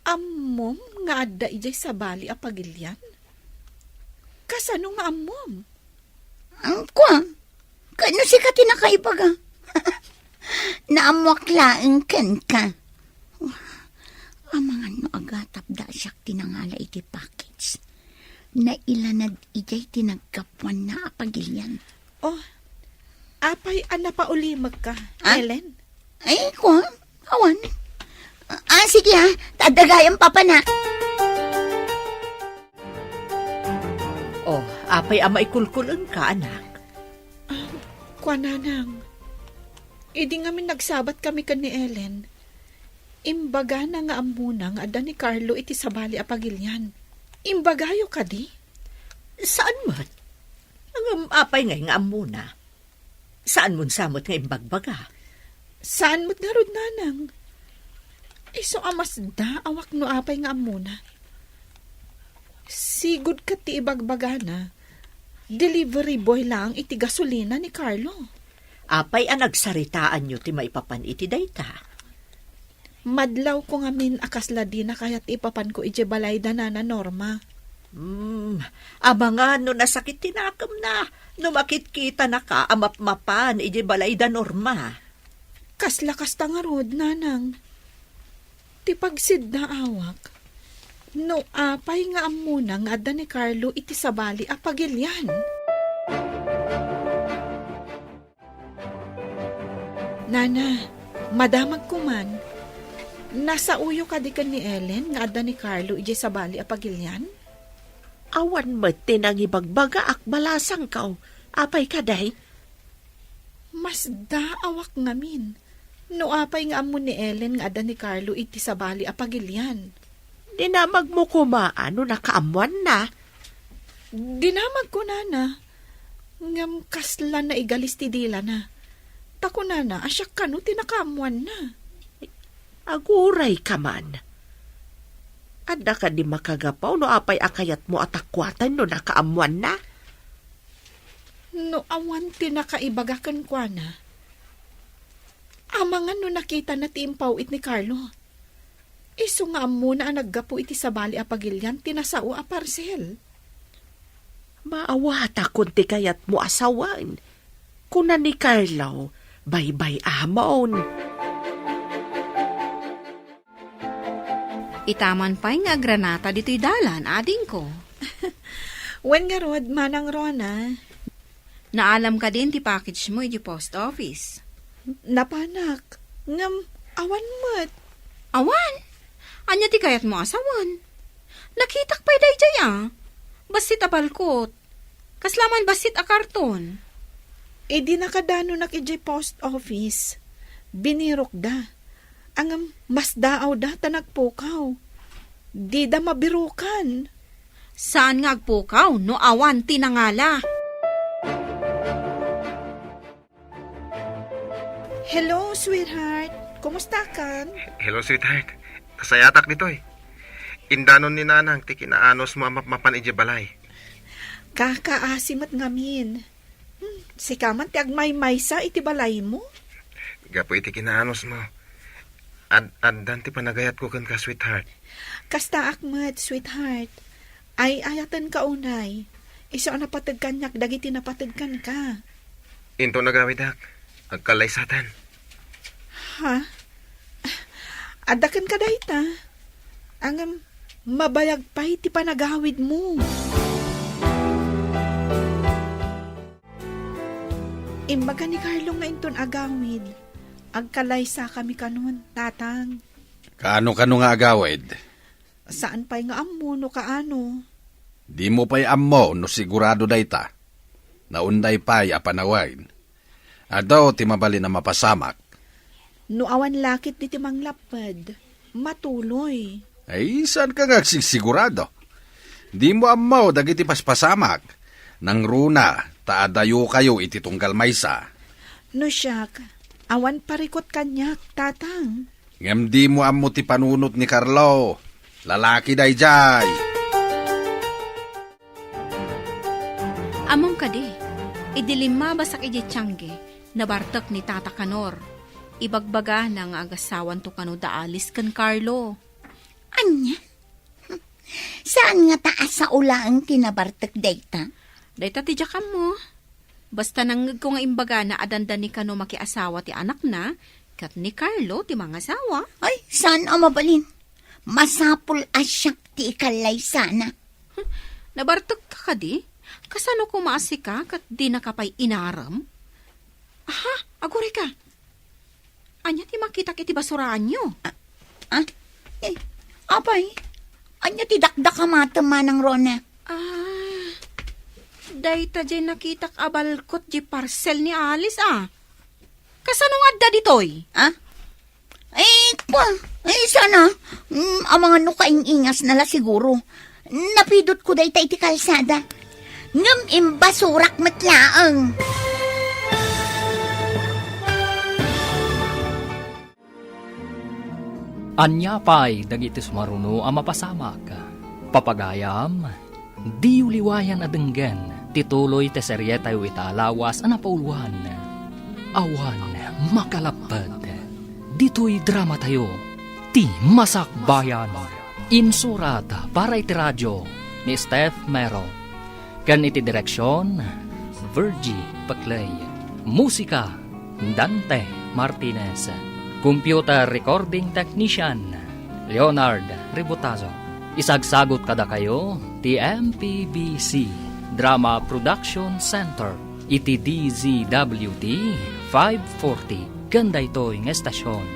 Ammom nga adda ijay sabali a pagilyan? Kasano nga ammom? Kwa, kano si ka tinakaibaga? Naamwak laeng ken ka. Amangan no agatap da siyak tinangala iti package. Na ilanad ijay tinagkapuan na apagilyan. Oh, apay pa ulimag ka, Ellen? Ay, kwa, awan. Sige ha, tadagayang papa na. Oh, apay ama ikulkulon ka, anak. Kwa nanang, idi ngamin nagsabat kami ka ni Ellen. Imbaga na nga amunang ada ni Carlo iti sabali a pagilyan. Imbagayo ka di? Saan man? Ang apay nga amuna. Saan mo samot nga imbagbaga? Saan mo't nga rod nanang? Iso amas da awak no apay nga amuna. Sigud ka ti ibagbaga na. Delivery boy lang iti gasolina ni Carlo. Apay ang nagsaritaan nyo ti maipapan iti dayta. Madlaw ko ngamin akasla di na kaya't ipapan ko iti balay da na Norma. Aba nga no nasakit tinakam na. No makit-kita na ka amap-mapan iti balay da Norma. Kaslakas tangarod, nanang. Ti pagsid na awak. No apay nga amuna nga adda ni Carlo iti sabali a pagilyan. Nana, madamag kuman. Nasa uyo ka di ka ni Ellen nga adda ni Carlo iti sabali a pagilyan? Awan mo tinangibagbaga ak balasang kaw. Apay ka day? Mas da awak ngamin. No apay nga amo ni Ellen nga adda ni Carlo iti sabali a pagilyan. Dinamag mo kumaan no nakaamuan na. Dinamag ko nana. Ngam kasla na igalis ti dila na. Tako nana, asyak ka no tinakaamuan na. Aguray ka man. Adda ka di makagapaw no apay akayat mo atakwatan no nakaamuan na. No awan tinakaibagakan kwa na. Amangan no nakita na tiimpaw it ni Carlo. Iso nga muna ang naggapo iti sabali a pagilyan tinasao a parcel. Maawata kunti kayat mo asawan. Kuna ni Carlo, bye-bye amon. Itaman pa'y nga granata dito'y dalan, ading ko. Wen nga rod, manang Rona. Naalam ka din ti package mo iti post office. Napanak, ngam, awan mo't. Awan? Anya ti kayat mo asawan? Nakitak pa'y day jay Basit a balkot. Kaslaman basit a karton. E di nakadano nak iti post office. Binirok da. Ang mas daaw da tanagpukaw. Di da mabirukan. Saan nga agpukaw no awan tinangala? Hello, sweetheart. Kumusta ka? Hello, sweetheart. Kasayatak dito eh. Indanon ni nanang ti kinaanos mo mapan iji balay. Kakaasimat ngamin. Si kaman ti agmay-may sa iti balay mo? Gapo iti kinaanos mo. Addan ti panagayat ko kan ka, sweetheart. Kasta akmat, sweetheart. Ay ayatan ka unay. Iso napatag kanyak dagiti napatagkan ka. Into nagawidak. Agkalaysatan. Ha? Adakan ka dayta. Ang mabayag pa iti panagawid mo. Imbaga ni Carlo nga inton agawid. Agkalaysa kami kanon, tatang. Kaano nga agawid? Saan pa'y nga ammo no kaano? Di mo pa'y ammo no sigurado dayta. Naunday pa'y apanawain. Adaw ti mabali na mapasamak. No awan lakit ni timang lapad, matuloy. Ay, saan ka nga sigurado? Di mo amaw dagiti paspasamak. Nang runa, taadayo kayo iti tunggal maysa. No siyak, awan parikot kanyak, tatang. Ngem di mo amo ti panunot ni Carlo. Lalaki dayjay. Among kadi, idilima basak iji tiyangge, nabartak ni Tata Kanor. Ibagbaga ng agasawan to kano daalis kan Carlo. Anya? Saan nga taas sa ulaang kinabartek dayta? Dayta ti jakam mo. Basta nangag ko nga imbaga na adanda ni kano makiasawa ti anak na, kat ni Carlo ti mga asawa. Ay, saan ang mabalin? Masapul asyak ti ikalay sana. Nabartak ka kadi? Kasano ko maasi ka kat di nakapay inaram? Aha, agore ka. Anya ti makita iti basuraan nyo? Eh, apay, anya ti dakdak amatama ng Rona. Dayta jay nakitak abalkot di parcel ni Alice Kasano nga adda ditoy? Sana, ang mga nukaing-ingas nala siguro. Napidot ko dayta iti kalsada. Ngam imbasurak matlaang. Anya pa'y dagiti sumaruno ang mapasamak. Papagayam, di uliwayan adenggen, tituloy te serye tayo italawas ang napauluan. Awan makalapad. Dito'y drama tayo, ti Masak Bayan. Insurat para iti radyo ni Steph Mero. Kan iti direksyon, Virgie Paclay. Musika, Dante Martinez. Computer Recording Technician, Leonard Ributazo. Isagsagot kada kayo, TMPBC Drama Production Center, iti DZWT 540, ganda ito yung estasyon.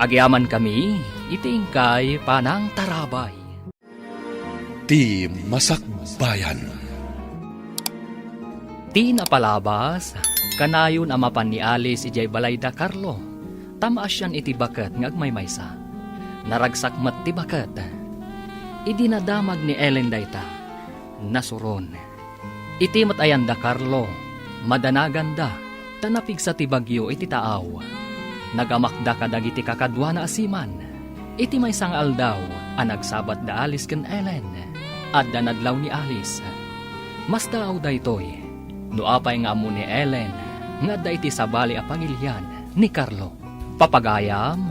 Agyaman kami, itingkay panang tarabay. Ti Masak Bayan. Ti napalabas, kanayon amapan ni Alice ijay Balayda Carlo. Tamaas yan iti bakat ng agmaymaysa. Naragsak mat ti bakat. Idinadamag ni Ellen dayta. Nasuron. Iti mat ayanda Carlo. Madanaganda. Tanapig sa ti bagyo iti taaw. Nagamakda kadag iti kakadwa na asiman. Iti may sang aldaw. Anagsabat da Alice ken Ellen. Adda nadlaw ni Alice. Mas daaw daytoy. Nuapay nga mo ni Ellen. Nga da iti sabali a pangilyan ni Carlo. Papagayam,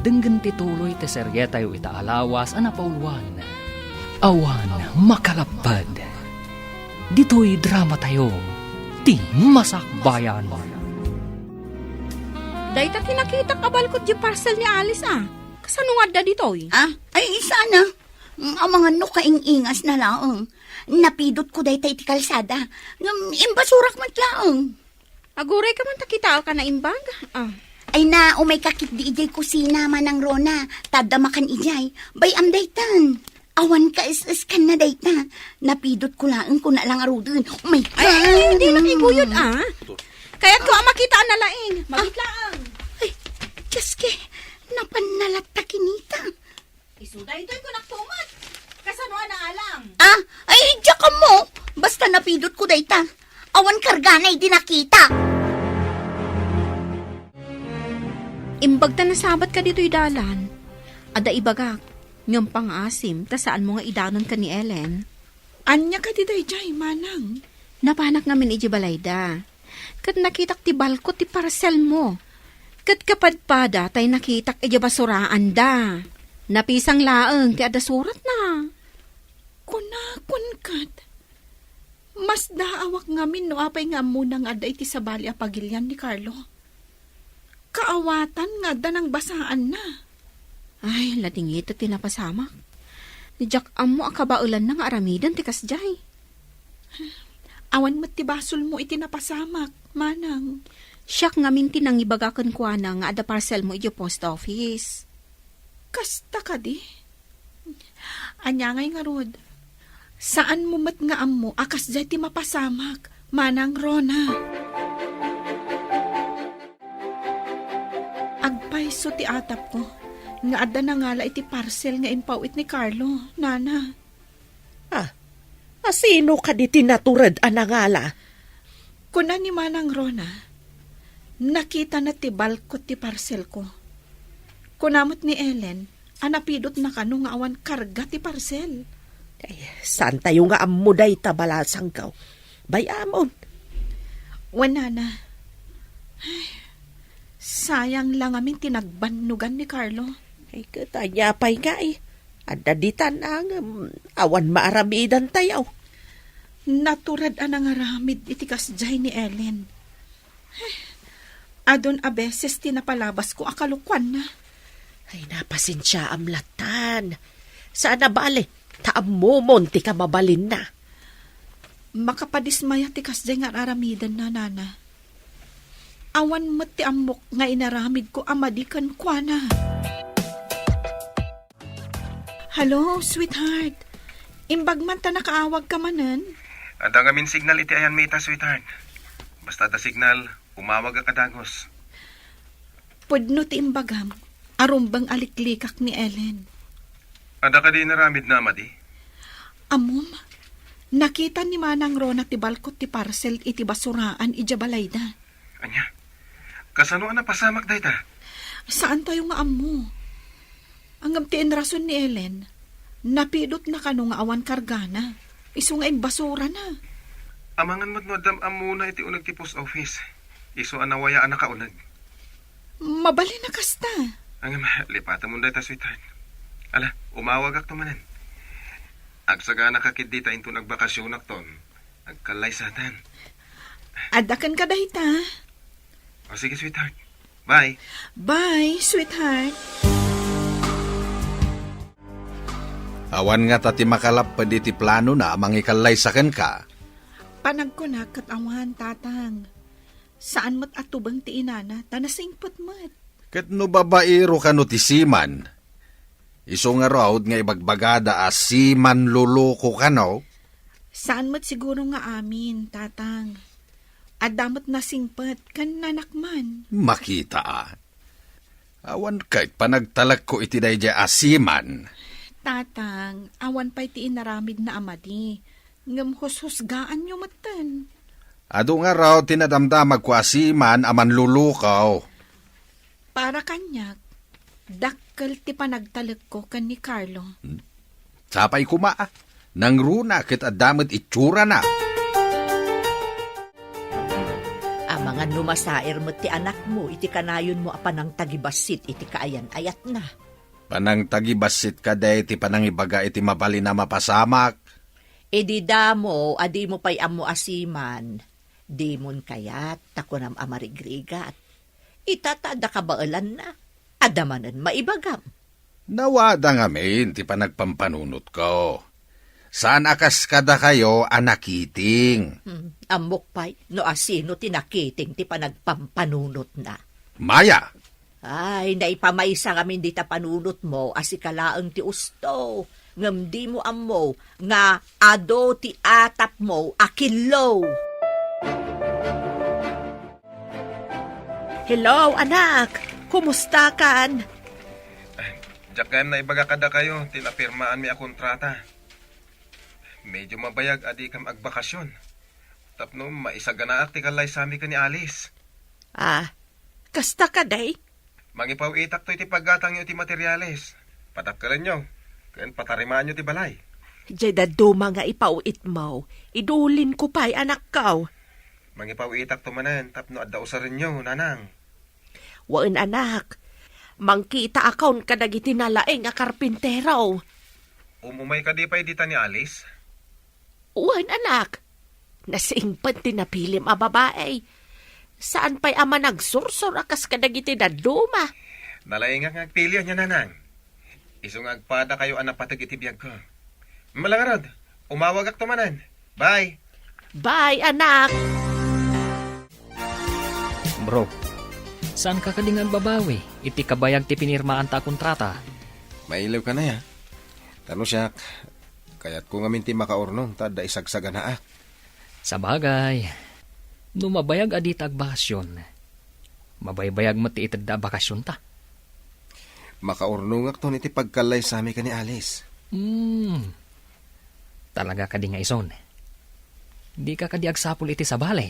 denggan tituloy te serye tayo itaalawas ang napauluan. Awan makalapad. Dito'y drama tayo, ti Masak Bayan. Dayta tinakita kabalkot di parcel ni Alice Kasano nga adda ditoy? Ay, sana. Ang mga nukaing-ingas na laong. Napidot ko dayta iti kalsada. Imbasurak matlaong. Agure ka man takita ka na imbag? Ay na, umay kakit di ijay kusina manang Rona. Tadamakan ijay. Bay am daytan. Awan ka is kan na dayta. Napidot ko lang ko na lang arudin. Umay ka. Ay, hindi nakiguyod Kaya't ko makita na laing. Magitlaang. Ay, Diyos napanalat ta kinita. Isuday ito'y ko naktumat. Kasano na alang? Ay, diyak ka mo. Basta napidot ko dayta. Awan karganay di nakita. Imbagta na sabat ka dito'y dalan. Ada ibagak, ngam pang-asim, ta saan mo nga idanon ka ni Ellen? Anya ka dito'y jay, manang. Napanak namin iji Balayda. Kat nakitak ti balkot ti parcel mo. Kat kapadpada tay nakitak iji basuraan da. Napisang laeng ti ada surat na. Kunakun kat. Mas daawak ngamin no apay nga munang ada iti sabali a pagilyan ni Carlo. Kaawatan nga da ng basaan na. Ay, latingit at tinapasamak. Ni Jack amo akabaulan na nga aramidan ti kasjay. Awan mat ti basol mo itinapasamak, manang. Siyak nga minti nang ibagakan kwa na nga ada parcel mo iti post office. Kasta ka di? Anya ngay nga rod. Saan mo mat nga amo akas jay ti mapasamak, manang Rona? Paiso ti atap ko. Nga adda na ngala iti parcel nga impawit ni Carlo, nana. Sino ka di tinaturad anangala? Kuna ni Manang Rona, nakita na ti balkot ti parcel ko. Kunamot ni Ellen, anapidot na kano nga awan karga ti parcel. Ay, saan tayo nga amuday tabalasang kaw? Bayamon. Wala na. Ay, sayang lang amin tinagbanugan ni Carlo. Ay, katanya pa'y nga eh. Adaditan ang awan maaramidan tayo. Naturad anang aramid iti kasjay ni Ellen. Ay, adon a beses tinapalabas ko akalukwan na. Ay, napasensya amlatan. Saan na bale? Taamumon ti ka mabalin na. Makapadismaya ti kasjay nga aramidan na, nana. Awan mo ti amok nga inaramid ko amadikan kwa na. Hello, sweetheart. Imbag man ta nakaawag ka manan. Ada ngamin signal iti ayan mita, sweetheart. Basta da signal, umawag ka kadagos. Pudno ti imbagam, arumbang aliklikak ni Ellen. Ada ka di naramid na, Amadi? Amom, nakita ni Manang Rona ti balkot ti parcel iti basuraan ijabalay na. Anya, kasano na pasamak day ta? Saan tayo nga amo? Ang amtiin rason ni Ellen, napidot na kano nga awan kargana. Iso nga basura na. Amangan mo't madam amuna iti unag ti post office. Iso anawaya anak kaunag. Mabali na kasta. Ang lipatan mo day ta, sweetheart. Ala, umawag ak tumanan. Agsaga nakakit dita into nagbakasyon akton. Nagkalay satan. Adakan ka dahi ta. O sige, sweetheart. Bye. Bye, sweetheart. Awan nga tati makalapad iti plano na amang ikalay saken ka. Panagkunak kat awan, tatang. Saan mo't atubang ti inana, tanasingpot mo't. Ket no babaero ka no ti siman. Iso nga raw nga ibagbagada siman luloko ka no? Saan mo't siguro nga amin, tatang. Adamot nasingpot, kan nanakman. Makita Awan kahit panagtalag ko iti dayjay asiman. Tatang, awan pa'y ti inaramid na amadi. Ngam husgaan nyo matan. Ado nga raw tinadamdamag ko asiman aman lulukaw. Para kanyak, dakkel ti panagtalag ko kan ni Carlo. Sapay kumaa, nang runa kit adamot itsura na. Amangan numasair mo ti anak mo, iti kanayon mo apanang tagibasit, iti kaayan ayat na. Panang tagibasit ka day ti panang ibaga iti mabali na mapasamak. Edi damo, adi mo pa'y amo asiman. Dimon kayat, takunam amarigrigat. Itatada ka baalan na. Adamanan maibagam. Nawada ngamin ti panagpampanunot ko. Saan akas kada kayo anakiting? Amok pa'y, no asino tinakiting ti panagpampanunot na. Maya! Ay, naipamaysa kami di ta panunot mo, asikalaang ti usto. Ngam di mo amo, nga ado ti atap mo, akilaw. Hello, anak. Kumusta kan? Diyak kayam na ibaga kada kayo, tinapirmaan mi a kontrata. Medyo mabayag adi kam agbakasyon. Tapno, maisaganaak ti kalay sami ka ni Alice. Kasta ka day? Mangipaw itak to iti paggatang nyo iti materyales. Patakalan nyo, kayan patarimaan nyo ti balay. Jay duma nga ipauit mo. Idulin ko pa'y anak kaw. Mangipaw itak to manan, tapno adda usarin nyo, nanang. Waan anak, mangkita akon kadagiti nalaeng a karpintero. Umumay ka di pa dita ni Alice? Waan anak, nasingpan tinapilim a babae. Saan pa'y ama nagsursur akas kadagiti daduma? Nalaing nga ngagpilyo niya, nanang. Isong agpada kayo anapatag iti biyag ko. Malangarod, umawag ak tumanan. Bye! Bye, anak! Bro, saan ka kadingan babawi? Iti kabayag ti pinirmaan ta kontrata. Mailaw ka na ya. Tano siya, kaya't kung aminti makaurnong, tada isagsaga na ah. Sa bagay, numabayag adita ag bakasyon. Mabaybayag mo ti itad da bakasyon ta. Makaurnungak to iti pagkalay sa amin ka ni Alice. Talaga ka di nga ison. Di ka kadi agsapul iti sa balay.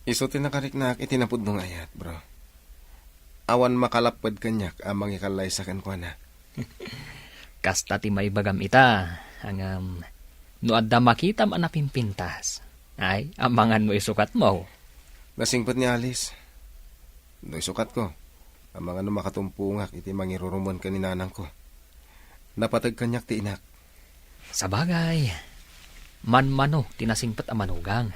Iso tinakariknak iti napudnong ayat, bro. Awan makalapad kanyak amang ikalay sa kankwana. Kasta ti may bagam ita. Hangam, no adda makitam anapimpintas. Ay, amangan mo isukat mo. Nasingpot ni Alice. No isukat ko. Amang ano makatumpungak iti mangirurumon ka ni nanang ko. Napatag kanyak ti inak. Sa bagay, manmano tinasingpat ang manugang.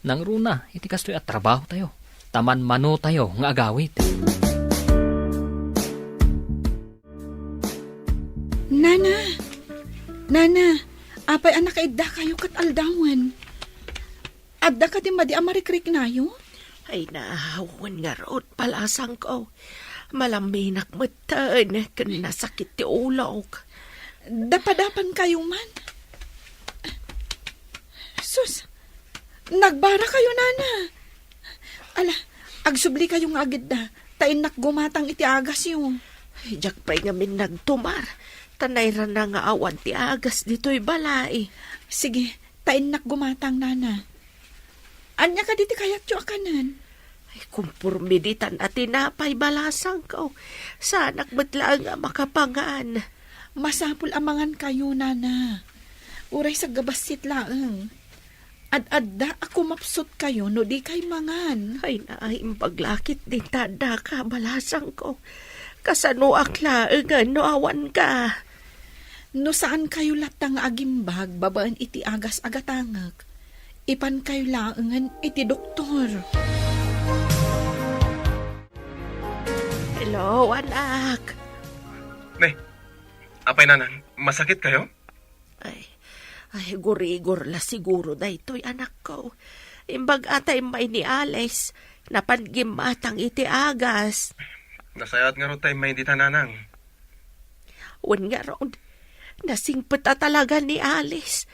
Nang runa, iti kastoy at trabaho tayo. Taman mano tayo nga agawit. Nana, apay anak kaidda kayo kat aldawan. Adda ka din ba di amarikrik na yun? Ay nahawan nga root palasang ko. Malaminak matan, kan nasakit ti ulog. Dapadapan kayo man. Sus, nagbara kayo, Nana. Ala, agsubli kayong agad na. Tain gumatang iti agas yun. Ay, jak pa'y ngamin nagtumar. Tanay ra na nga awan ti agas dito'y balay. Sige, tain gumatang, Nana. Anya ka diti kayat yo akanan. Ay, kumpurmiditan at tinapay balasang ko. Sanak batlang nga makapangaan. Masapul amangan kayo, Nana. Uray sa gabasit laeng. Ad-adda ako mapsot kayo no di kay mangan. Ay naayong paglakit din tada ka balasang ko. Kasano akla nga no awan ka. No saan kayo latang agimbag babaan iti agas agatangag. Ipan kayo laengan iti doktor. Hello, anak. Apay nanang, masakit kayo? Ay, gurigor la siguro da ito'y anak ko. Imbag atay may ni Alice, napangimatang iti agas. Nasayat nga ro tayo may hindi tananang. Wan nga ron, nasingpet talaga ni Alice.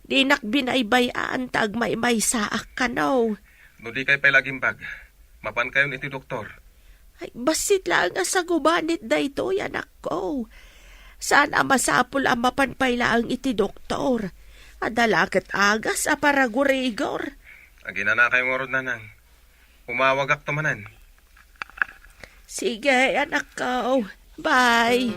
Di nakbinaybayaan tag may saak ka no. No di kayo pa'y laging bag. Mapan kayo iti doktor. Ay, basit lang nga sa gubanit da ito'y anak ko. Sana masapul ang mapanpaylaang iti doktor. Adalakat agas a para gurigor. Agina na kayong orod nanang. Umawag ak tumanan. Sige, anak ko. Bye.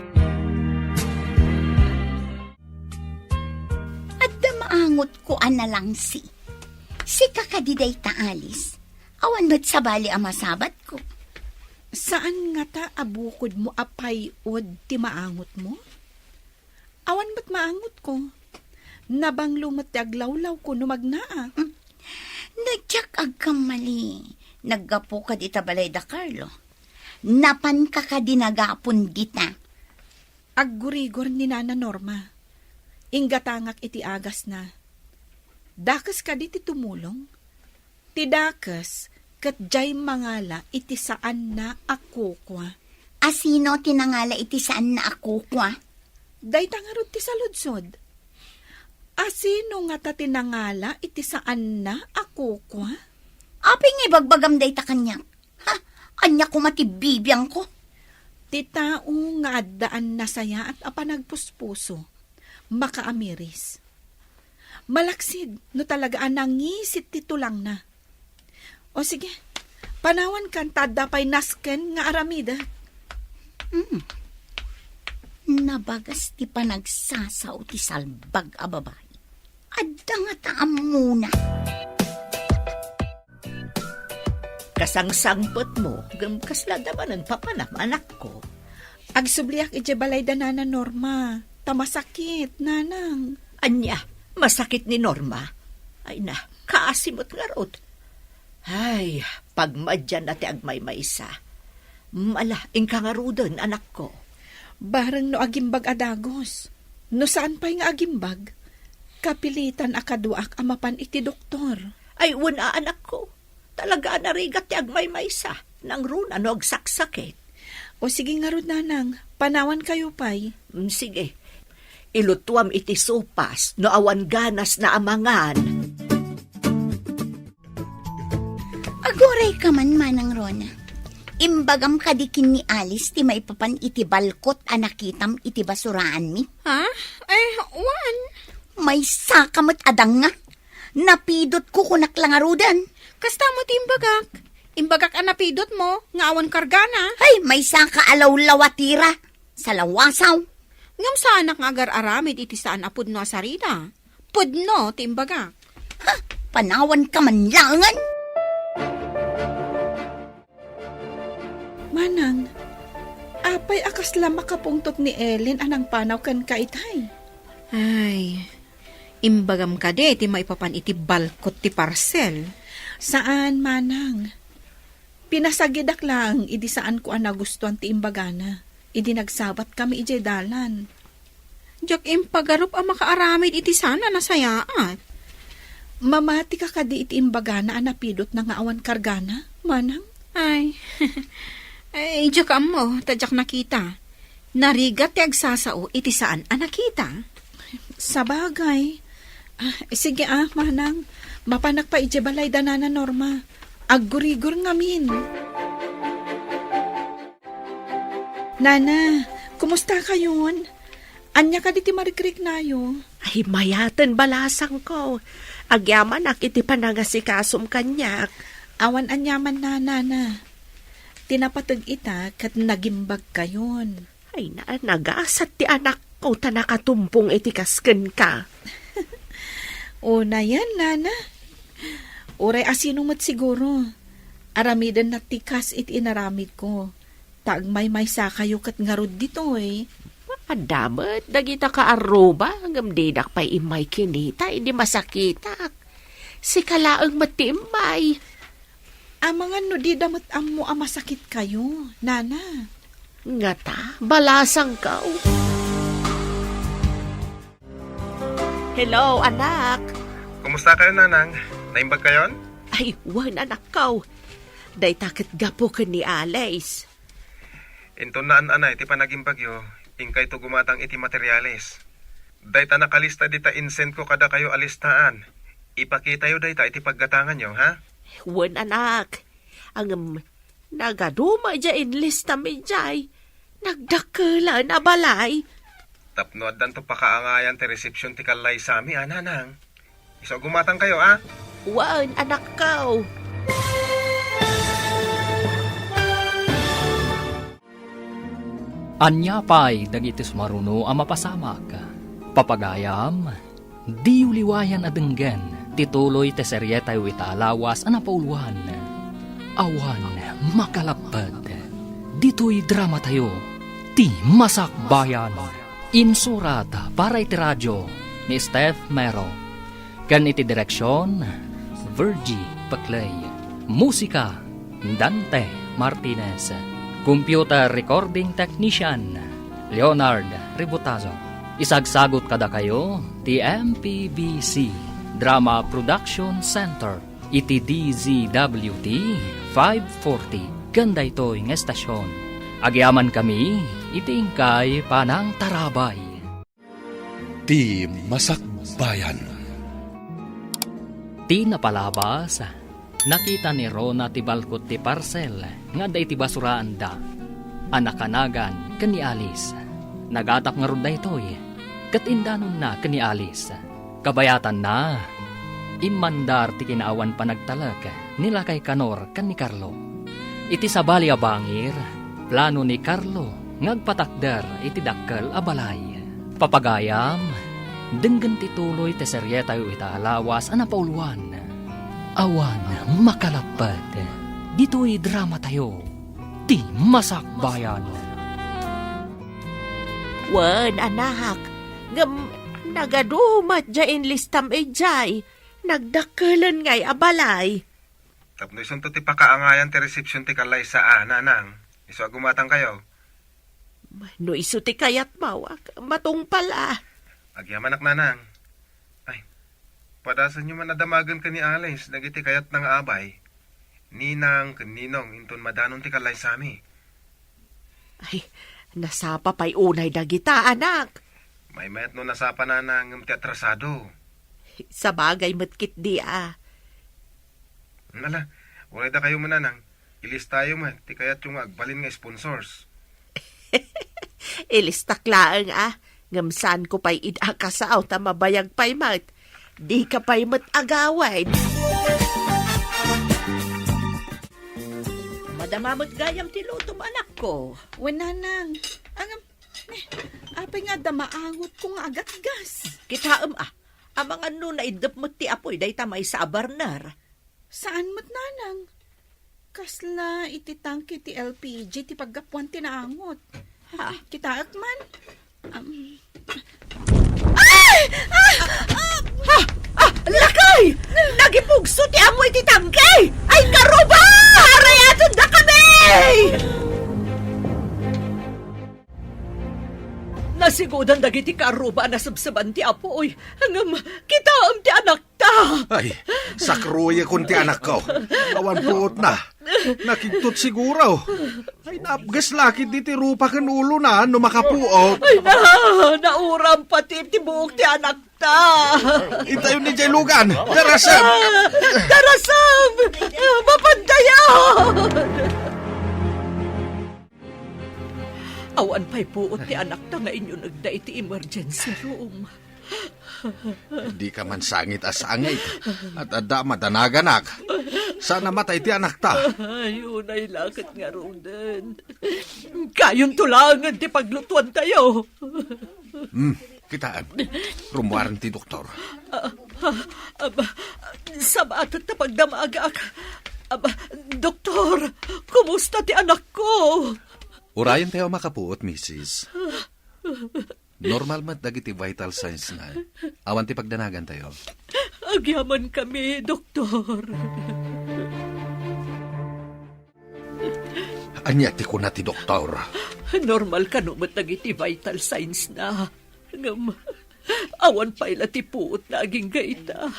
At maangot ko ana lang si kakadiday ta Alice. Awan mo't sabali ang masabat ko. Saan nga ta abukod mo apay od ti maangot mo? Awan ba't maangot ko? Nabang lumot ti aglawlaw ko no magnaa. Nagtsak agkamali. Naggapo ka di tabalay da Carlo. Napan ka dinagapon dita. Aggurigor ni Nana Norma. Inggatangak iti agas na. Dakas ka di ti tumulong. Ti dakas kat jay mangala iti saan na ako kwa. Asino tinangala iti saan na ako kwa? Day tangarod ti saludsod. Asino nga ta tinangala iti saan na ako kwa? Aping ibagbagam day ta kanyak. Ha? Anya ko matibibiyang ko. Ti tao nga addaan na saya at apanagpuspuso. Makaamiris. Malaksid no talaga anangisit ti tulang na. O sige, panawan kan tada pay nasken nga aramida. Nabagas ti panagsasaw ti salbag a babae. Adda nga taam muna. Kasangsangpot mo, gamkasla naman ang papanam anak ko. Agsubliak iti balay da Nana Norma. Tamasakit, nanang. Anya, masakit ni Norma. Ay na, kaasimot nga rod. Ay, pagmadyan na ti agmay maisa. Mala, ingka nga rodon, anak ko. Barang no agimbag adagos. No saan pa'y nga agimbag? Kapilitan akaduak amapan iti doktor. Ay, wala anak ko. Talaga narigat ti agmay maisa. Nang runa no agsaksakit. O sige nga rod, nanang. Panawan kayo pa'y. Sige. Ilutuam iti sopas no awan ganas na amangan. Agoray ka man, Manang Rona. Imbagam kadikin ni Alice ti maipapan iti balkot a nakitam iti basuraan mi. Ha? Wan. May sakamat adang nga. Napidot ko kunak lang arudan. Kasta mo ti imbagak. Imbagak ang napidot mo, nga awan kargana. Ay, may saka alaw lawatira. Sa lawasaw. Ngam sana nga agar aramid iti saan apod no asarita. Pudno ti imbagak. Ha, panawan ka man langan. Manang, apay akas lang makapungtot ni Ellen anang panaw kan kaitay. Ay, imbagam ka de, ti maipapan iti balkot ti parcel. Saan, Manang? Pinasagidak lang, idi saan ko ang nagustuhan ti imbagana. Idi nagsabat kami ije dalan. Diyak impagarup ang makaaramid iti sana nasayaat. Mamati ka kadi iti imbagana ang napidot na nga awan kargana, Manang? Ay, ay, diyak mo, tadyak nakita. Narigat ti agsasao iti saan ang nakita. Sabagay. Sige Manang. Mapanak pa ije balay danana Norma. Aggurigur ngamin. Nana, kumusta kayon? Anya ka diti marikrik nayo? Ay, mayatan balasang ko. Agyaman ak iti panangasikasom kanyak. Awan anyaman na, Nana. Tinapatag ita kat nagimbag kayon. Ay, nagasat ti anak ko ta nakatumpong iti kasken ka. Una yan, Nana. Uray asinumot siguro. Aramidan na tikas iti inaramid ko. Taagmay may sakayo kat ngarod dito eh. Adamat, dagita ka aruba, hanggang didak pa'y imay kinita, hindi masakitak. Si kalaang matimay. Ang mga nudidamat amo ang masakit kayo, Nana. Ngata, balasang ka. Hello, anak. Kumusta kayo, Nanang? Naimbag kayon? Ay, wan anak ka. Day takit gapo ka ni Alice. Into naan anay, ti panaging bagyo, ingkay to gumatang iti materyales. Day ta nakalista dita insent ko kada kayo alistaan. Ipakita yo day ta iti paggatangan nyo, ha? Wan anak. Ang nagaduma dya inlista mi djay. Nagdakala na balay. Tapno addan to pakaangayan ti reception ti kalay sami, ha, Nanang? Iso gumatang kayo, ha? Wan anak ka. Anya pa'y dagiti sumaruno ang mapasamak. Papagayam, di uliwayan adenggen, tituloy te seryeta yu itaalawas ang napauluan. Awan makalapad. Dito'y drama tayo, ti Masakbayan. Insurat para iti radyo ni Steph Mero. Kan iti direksyon, Virgie Paclay. Musika, Dante Martinez. Computer Recording Technician, Leonard Ributazo. Isagsagot kada kayo, ti MPBC Drama Production Center, iti DZWT 540, ganda ito'y ng estasyon. Agyaman kami, iti ingkay panang tarabay. Ti Masakbayan. Ti napalabas, nakita ni Rona ti balkot ti parcel, nga da iti basuraan da. Anakanagan kani Alice. Nagatak nga rod da ito'y, katindanon na kani Alice. Kabayatan na, imandar ti kinaawan panagtalag, nila kay Kanor kan ni Carlo. Iti sabali a bangir, plano ni Carlo, ngagpatakder iti dakkel a balay. Papagayam, denggan ti tuloy ti seryeta yu itaalawas a napauluan. Awan makalapad, dito'y drama tayo, ti Masakbayan. Wan anak. Nagadumat dya inlistam ejay. Nagdakalan ngay abalay. Tapno isun to ti pakaangayan ti reception ti kalay sa Nanang. Iso agumatang kayo. No iso ti kayat mawak. Matong pala. Agyaman ak, Nanang. Ay, padasan nyo man nadamagan ka ni Alice, nagiti kayat ng abay. Ninang, kaninong, inton madanon ti kalay sami. Ay, nasapa pa'y unay dagita, anak. May mayat no nasapa na ng teatrasado. Sa bagay matkit di ah. Nala, walay da kayo mananang. Ilis tayo man, ti kayat yung agbalin nga sponsors. Ilistak laang ngamsaan ko pa'y idakasaw ta mabayag pa'y mat. Di ka pa'y agawad. Madamamot gayam ti lutom anak ko. Wananang. Apay nga damaangot ko nga agat gas. Kitaam amang ano na idap mo ti apoy day tamay sa abarnar. Saan mo't nanang? Kasla ititangki ti LPG ti paggapuan ti naangot. Kitaak man. Lakay! Nagipugso ti amoy ti tangkay! Ay karuba! Harayaton na kami! Nasigudan dagiti karuba na sabsaban ti apoy. Hangam, kitaam ti anak ta. Ay, sakruya kun ti anak ko. Awan puot na. Nakiktot siguro. Ay, napgas lakit di ti rupa kan ulo na no makapuot. Ay nauram pati ti buok ti anak ta. Itayo ni Jay Lugan. Darasam! Darasam! Mapandayan! Awan pa'y puot ti anak ta nga inyo nagda iti emergency room. Di ka man sangit asangit. At ada madanaganak. Sana matay ti anak ta. Ayun ay lakit nga roden. Kayong tulangan ti paglutuan tayo. Kitaan. Rumuaran ti doktor. Sabatot na pagdamagak. Doktor, kumusta ti anak ko? Urayan tayo makapuot, Mrs. Normal mat dagiti vital signs na. Awan ti pagdanagan tayo. Agyaman kami, doktor. Anya ti ko na ti doktor. Normal ka numat dagiti vital signs na. Ngam, awan pa'y ti puot na aging gaita.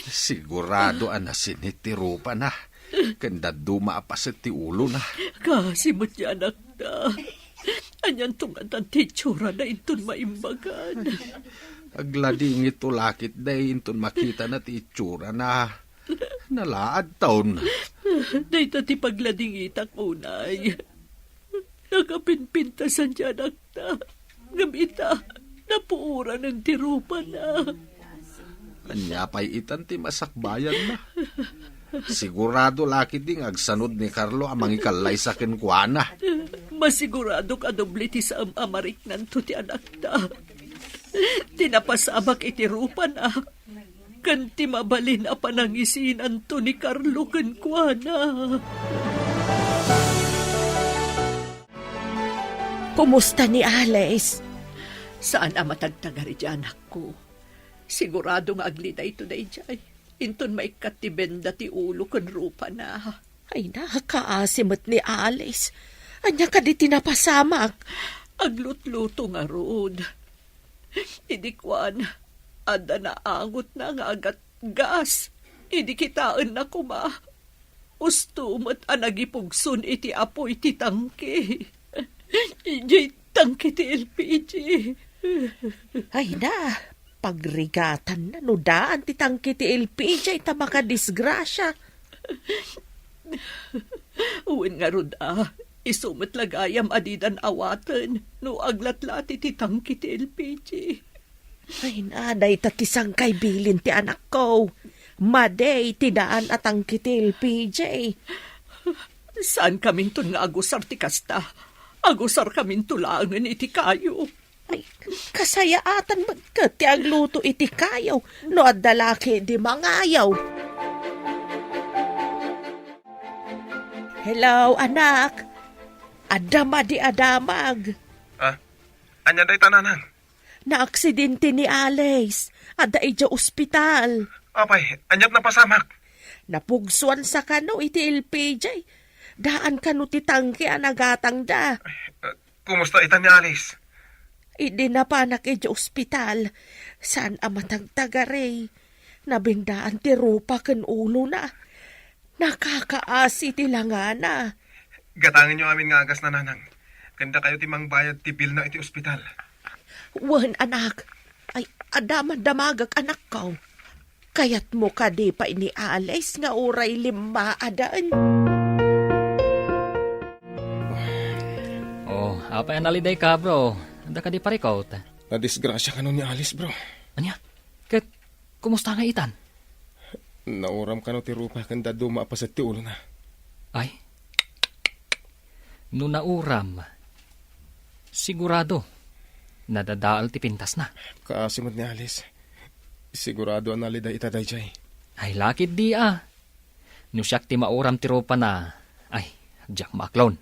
Sigurado anasinit ti rupa na. Kanda dumaapasit ti ulo na. Kasi mo't yan anak na. Anyan tungatan ti tsura na inton maimbagan. Aglading ito lakit day inton makita na ti itsura na. Nalaad taon. Dahita ti paglading itak unay. Nakapinpintasan dyan anak na. Ngamita, napuura ng tirupa na. Anya pa'y itan ti masakbayan na. Sigurado lakit ding agsanod ni Carlo amang ikalay sa kenkwana. Masigurado ka doble ti sa amarik nanto ti anak ta. Tinapasabak iti rupa na. Kanti mabalin a panangisin anto ni Carlo kenkwana. Kumusta ni Alice? Saan ang matagtagari di anak ko? Sigurado nga aglita ito na ijay. Inton maikat ti benda ti ulo kan rupa na. Ay nakakaasimot ni Alice. Anya ka di tinapasamak. Aglutluto nga rood. Idikwan, ada na angot na nga agat gas. Idi kitaan na kuma. Ustumot anagipugsun iti apo iti tangke. Iti tangke ti LPG. Ay na, pagrigatan na no daan ti tangke ti LPG ita makadisgrasya. Uwin nga rod isumat lagayam adidan awatan no aglatlati ti tangke ti LPG. Ay naday tatisang kay bilin ti anak ko. Maday ti daan at tangke ti LPG. Saan kaming tun nga agusar ti kasta? Agusar kaming tulangan iti kayo. Ay, kasayaatan magkat ti agluto iti kayaw, no adalaki di mangayaw. Hello, anak. Adama di adamag. Anya day tananan? Naaksidente ni Alice. Ada ija ospital. Apay, anyat na pasamak. Napugsuan sa kano iti LPG. Daan kano ti tangke anagatang da. Kumusta itan ni Alice? Idi na pa ija ospital. Saan amatagtagare? Nabindaan ti rupa ken ulo na. Nakakaasi ti langana. Gatangin nyo amin nga agas na nanang. Kanda kayo timang bayad ti bill na iti ospital. Wan anak. Ay, adaman damagag anak ko. Kayat mo ka di pa ini Alice nga uray 5 adaan. Oh, apa yan naliday ka, bro? Anda ka di parikot. Nadisgrasya ka nun ni Alice, bro. Anya? Kat, kumusta nga itan? Nauram ka no ti rupa kanda duma pa sa ti ulo na. Ay, no nauram, sigurado, nadadaal ti pintas na. Kaasimot ni Alice. Sigurado ang nalida itaday jay. Ay, lakit di No siyak ti mauram ti ropa na, ay, Jack Maklon.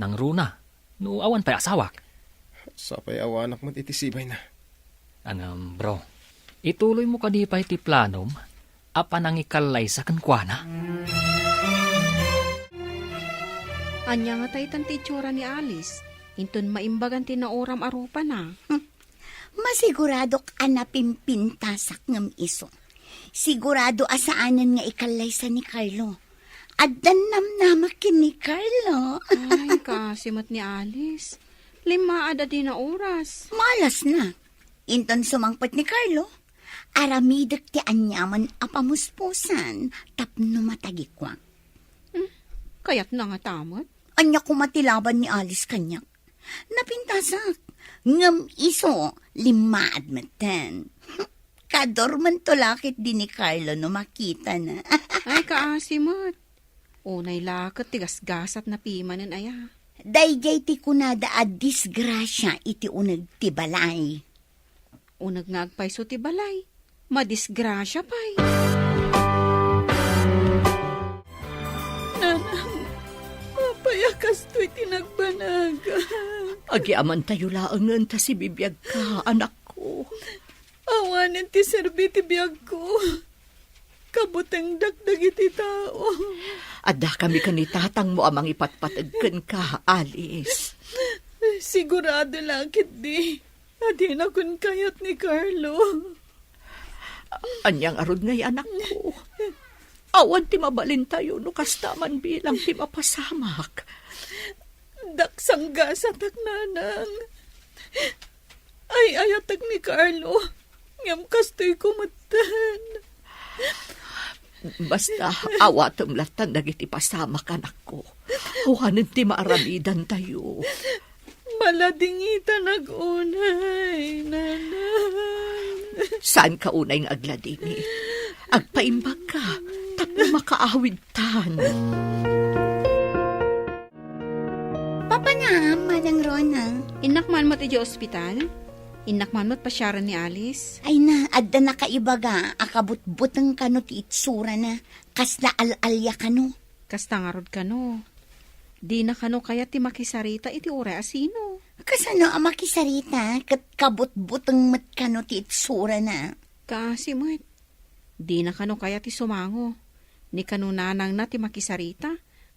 Nang runa, no awan pa'y asawak. Sapay awanak mo't itisibay na. Bro, ituloy mo ka di pa'y ti planom, apa nang ikalay sa kankwana? Anya nga tayo tan titsura ni Alice. Inton maimbagan tinauram arupa na. Masigurado ka na pimpintasak ngam iso. Sigurado asaanan nga ikalay sa ni Carlo. Addan namnamak ni Carlo. Ay, kasimot ni Alice. 5 ada din na oras. Malas na. Inton sumangpot ni Carlo. Aramidek ti anyaman apamuspusan. Tapno matagikwang. Kayat na nga tamot. Anya kumatilaban ni Alice kanyak. Napintasak. Ngam iso, 5 admatan. Kadorman tulakit din ni Carlo no makita na. Ay, kaasimot. Unay lakot, tigasgasat na pimanan aya. Daygay ti kunada a disgrasya iti unag ti balay. Unag ngagpay so ti balay. Madisgrasya pa'y. Nanang, mapayakas to'y tinagbanaga. Agyaman tayo laangan ta si bibiyag ka, anak ko. Awanin ti serbi ti biyag ko. Kabutang dagdag iti tao. Adda kami kanitatang mo amang ipatpatagkan ka, Alice. Sigurado langkit di. Adi na kun kayat ni Carlo. Anyang arod ngay anak ko. Awan ti mabalin tayo no kastaman bilang ti mapasamak. Daksang gasatak nanang. Ay ayatag ni Carlo. Ngam kastoy kumatan. Basta awatom latan dagiti pasamak anak ko. Awanin ti maaramidan tayo. Maladingita nag-unay, nanang. Saan ka unay ng agladingit? Agpaimbag ka, tapos makaawid tan. Papa na, Manang Rona. Inakman mo ti di ospital? Inakman mo't pasyaran ni Alice? Ay na, adda na kaibaga, akabut-butang kano ti itsura na, kasla al-alya kano. Kastangarod ka no. Di na kano kaya ti makisarita iti ura asino. Kasano ang makisarita, kat kabut-butang mat kano ti itsura na. Kasi mo't, di na kano kaya ti sumango. Ni kano nanang na ti makisarita,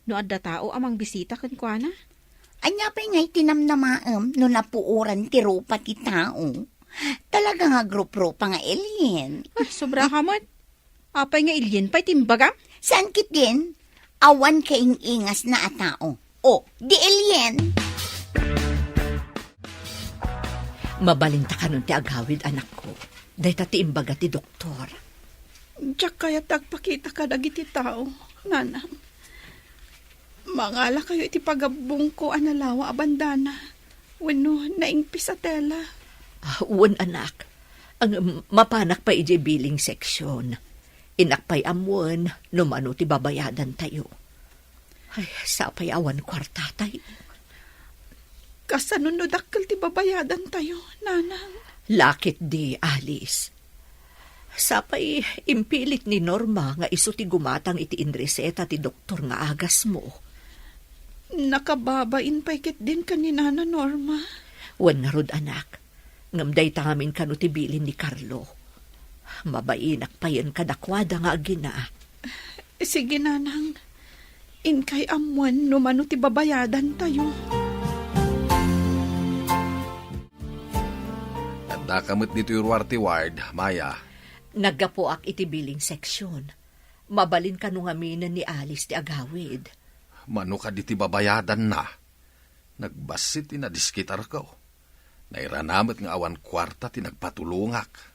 no adda tao amang bisita kan kwa na. Anya pa ngay tinamnamaam no napuuran ti rupa ti tao. Talaga nga grup-rupa nga alien. Sobra ka mo't. Apay nga alien pa'y timbaga? Saan kit din? Awan kaing ingas na atao. O, di alien. Mabalinta ka nun ti agawid anak ko. Day ti imbaga ti doktor. Diyak kaya tagpakita ka dagiti tao, nanang. Mangala kayo iti pagabong ko analawa abandana. Wano naingpis sa tela. Uwan anak, ang mapanak pa iji billing section. Inakpay amuan, numano ti babayadan tayo. Ay, sapay awan kwarta tayo. Kasanunod akal ti babayadan tayo, nanang. Lakit di, Alice. Sapay impilit ni Norma nga iso ti gumatang iti inreseta ti doktor nga agas mo. Nakababain pa'y kit din kanina na Norma. Wan nga rod anak, ngamday tangamin ka no ti bilin ni Carlo. Mabainak pa yan kadakwada nga agina. Sige nanang, inkay amuan numano ti babayadan tayo. Adda kamot dito yung warti ward, Maya. Nagapuak iti billing section. Mabalin ka nung aminan ni Alice ti agawid. Mano ka diti babayadan na. Nagbasit inadiskitar ko. Nairanamot nga awan kwarta ti nagpatulungak.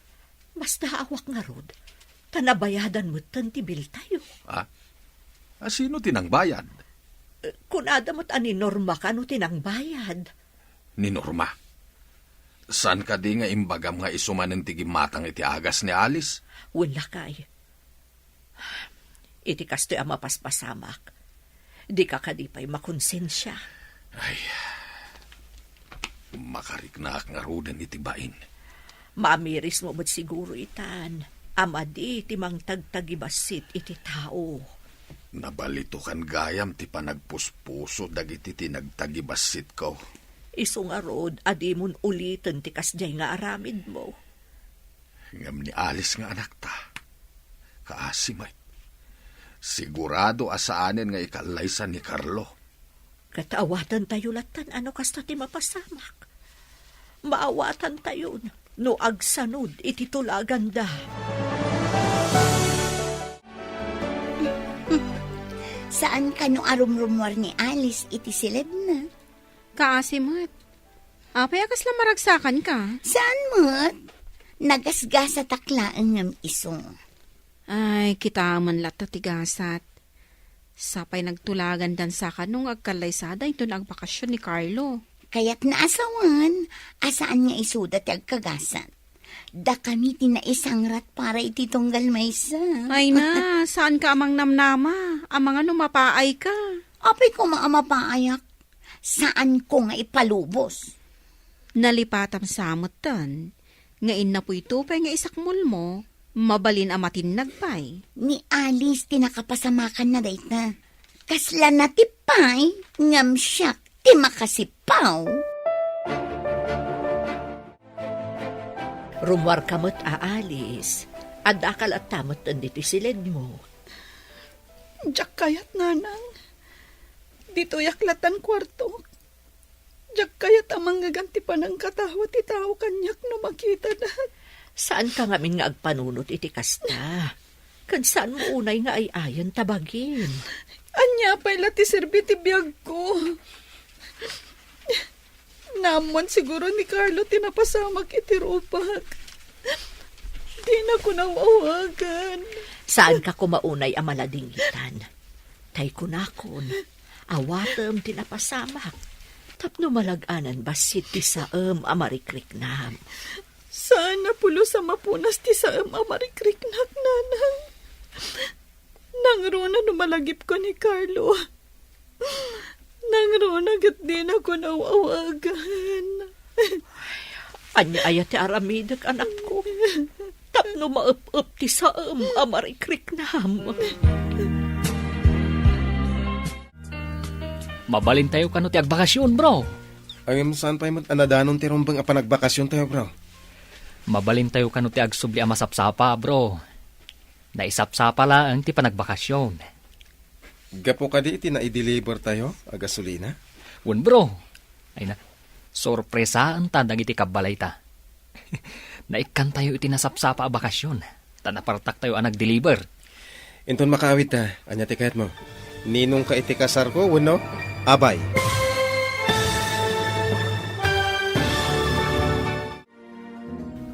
Basta awak nga rod. Tanabayadan mo tan tibil tayo. Sino tinang bayad? Kunada mo't ani Norma ka no tinangbayad. Ni Norma. San ka di nga imbagam nga isuman ng tigimatang iti agas ni Alice? Wala kay. Iti kasto'y ama paspasamak. Di ka kadipay makonsensya. Ay, makariknak nga rudan iti bain. Maamiris mo mo't siguro itan. Ama di iti mang tagtagibasit iti tao. Nabalito kan gayam ti panagpuspuso dagiti tinagtagibasit ko. Isong arod, adi mon ulitin ti kasjay nga aramid mo. Ngam ni Alice nga anak ta. Kaasimay. Sigurado asaanin nga ikalaysan ni Carlo. Kataawatan tayo latan, ano kasta ti mapasamak. Maawatan tayo, no agsanod iti tulagan da. Saan ka no arumrumwar ni Alice iti silid na? Kaasimat. Apay akas lang maragsakan ka. Saan mo't? Nagasgasa taklaan ngam iso. Ay, kita man lata tigasat. Sapay nagtulagan dan sa kanong agkalaysada ito na agbakasyon ni Carlo. Kaya't naasawan, asaan nga isuda ti agkagasat. Da kami tinaisangrat para iti tunggal maysa. Ay na, saan ka amang namnama? Amang ano mapaay ka? Apay ko maamapaayak. Saan ko nga ipalubos? Nalipatam samot tan. Ngain na po ito pa nga isakmul mo. Mabalin amatin nagpay. Ni Alice tinakapasamakan na dayta. Kasla na tipay, ngam siyak ti makasipaw. Rumwar kamot aalis, adakal at tamot dito silid mo. Diyak kayat nanang. Dito yaklatan kwarto. Diyak kayat amang gaganti pa ng katawat itaw kanyak no makita na. Saan ka ngamin nga agpanunot iti kasta? Kan saan mo unay nga ay ayon tabagin? Anya pa'y lati serbiti biyag ko. Namon siguro ni Carlo tinapasamak iti rupak. Di na ko nawawagan. Saan ka kumaunay amaladingitan? Tay kunakon, awatem tinapasamak. Tapno malaganan basit ti saem amarikrik-nam. Sana pulo sa mapunas ti saem amarikrik-nak nanang. Nangruna numalagip ko ni Carlo. Nangruna gat din ako nawawagan. Anya ayat ti aramidak anak ko. Tapno maup-up ti saem amarikrik-nam. Mabalin tayo kano ti agbakasyon, bro. Ang saan tayo anadanon ti rumbang apanagbakasyon tayo, bro? Mabalin tayo kano ti agsubli a masapsapa, bro. Naisapsapa lang ti panagbakasyon. Gapo ka di iti na-i-deliver tayo, a gasolina? Wan, bro. Ay na, sorpresaan ta dagiti kabalay ta. Naikan tayo iti nasapsapa a bakasyon. Tanapartak tayo a nag-deliver. Inton makawit ta, anya ti kayat mo. Ninong ka iti kasar ko, wano? Abay.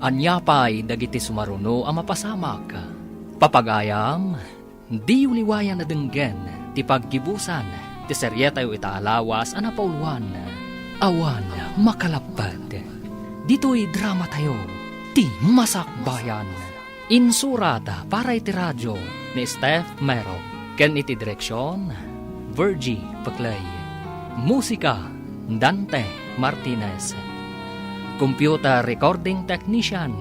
Anya pa'y dagiti sumaruno a mapasamak. Papagayam, di uliwayan na denggen, ti paggibusan, ti serye tayo itaalawas, anapauluan, awan, makalapad. Dito'y drama tayo, ti masakbayan. Insurada para iti radyo ni Steph Mero. Ken iti direksyon, Virgie Paclay. Musika, Dante Martinez. Computer Recording Technician,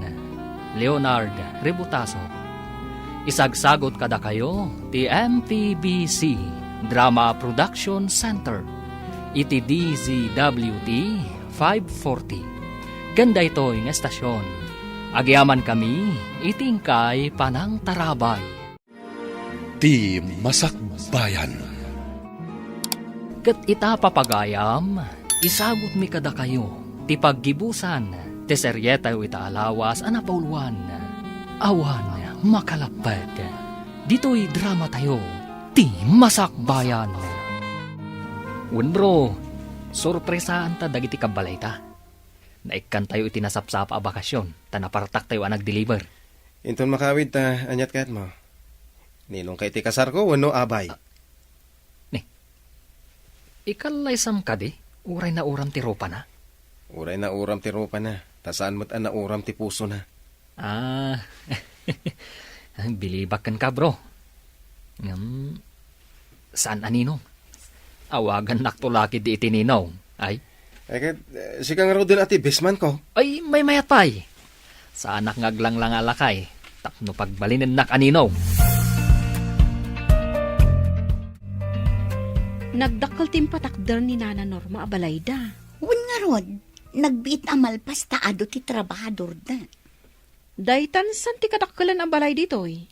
Leonard Rebutaso. Isagsagot kada kayo, ti MPBC Drama Production Center. Iti DZWT 540. Ganda ito yung estasyon. Agyaman kami, itingkay panang tarabay. Ti Masakbayan. Ket ita papagayam, isagot mi kada kayo, ti paggibusan, ti serye tayo itaalawas, anapauluan, awan, makalapad. Dito'y drama tayo, ti Masakbayan. Un bro, sorpresaan ta dagiti kabalay ta. Naikan tayo iti nasapsapa a bakasyon, tanapartak tayo a nag-deliver. Inton makawid ta, anyat kayat mo. Ninong kay ti kasar ko, wano abay. Ikalay sam ka di, uray na uram ti ropa na. Uray na uram ti ropa na, tasaan mo't na uram ti puso na. Ah, bilibak kan ka bro. Saan aninong? Awagan naktulaki di itininaw. Ay, Si kang Rodon ati bisman ko. ay may mayat pay. Sa anak ngaglang lang alakay, tapno pagbalinin nak aninaw. Nagdakkel timpatakder ni Nana Norma abalayda. Wan nga rod, nagbiit amalpas taado ti trabahador da. Daytan san ti kadakkelan abalay ditoy?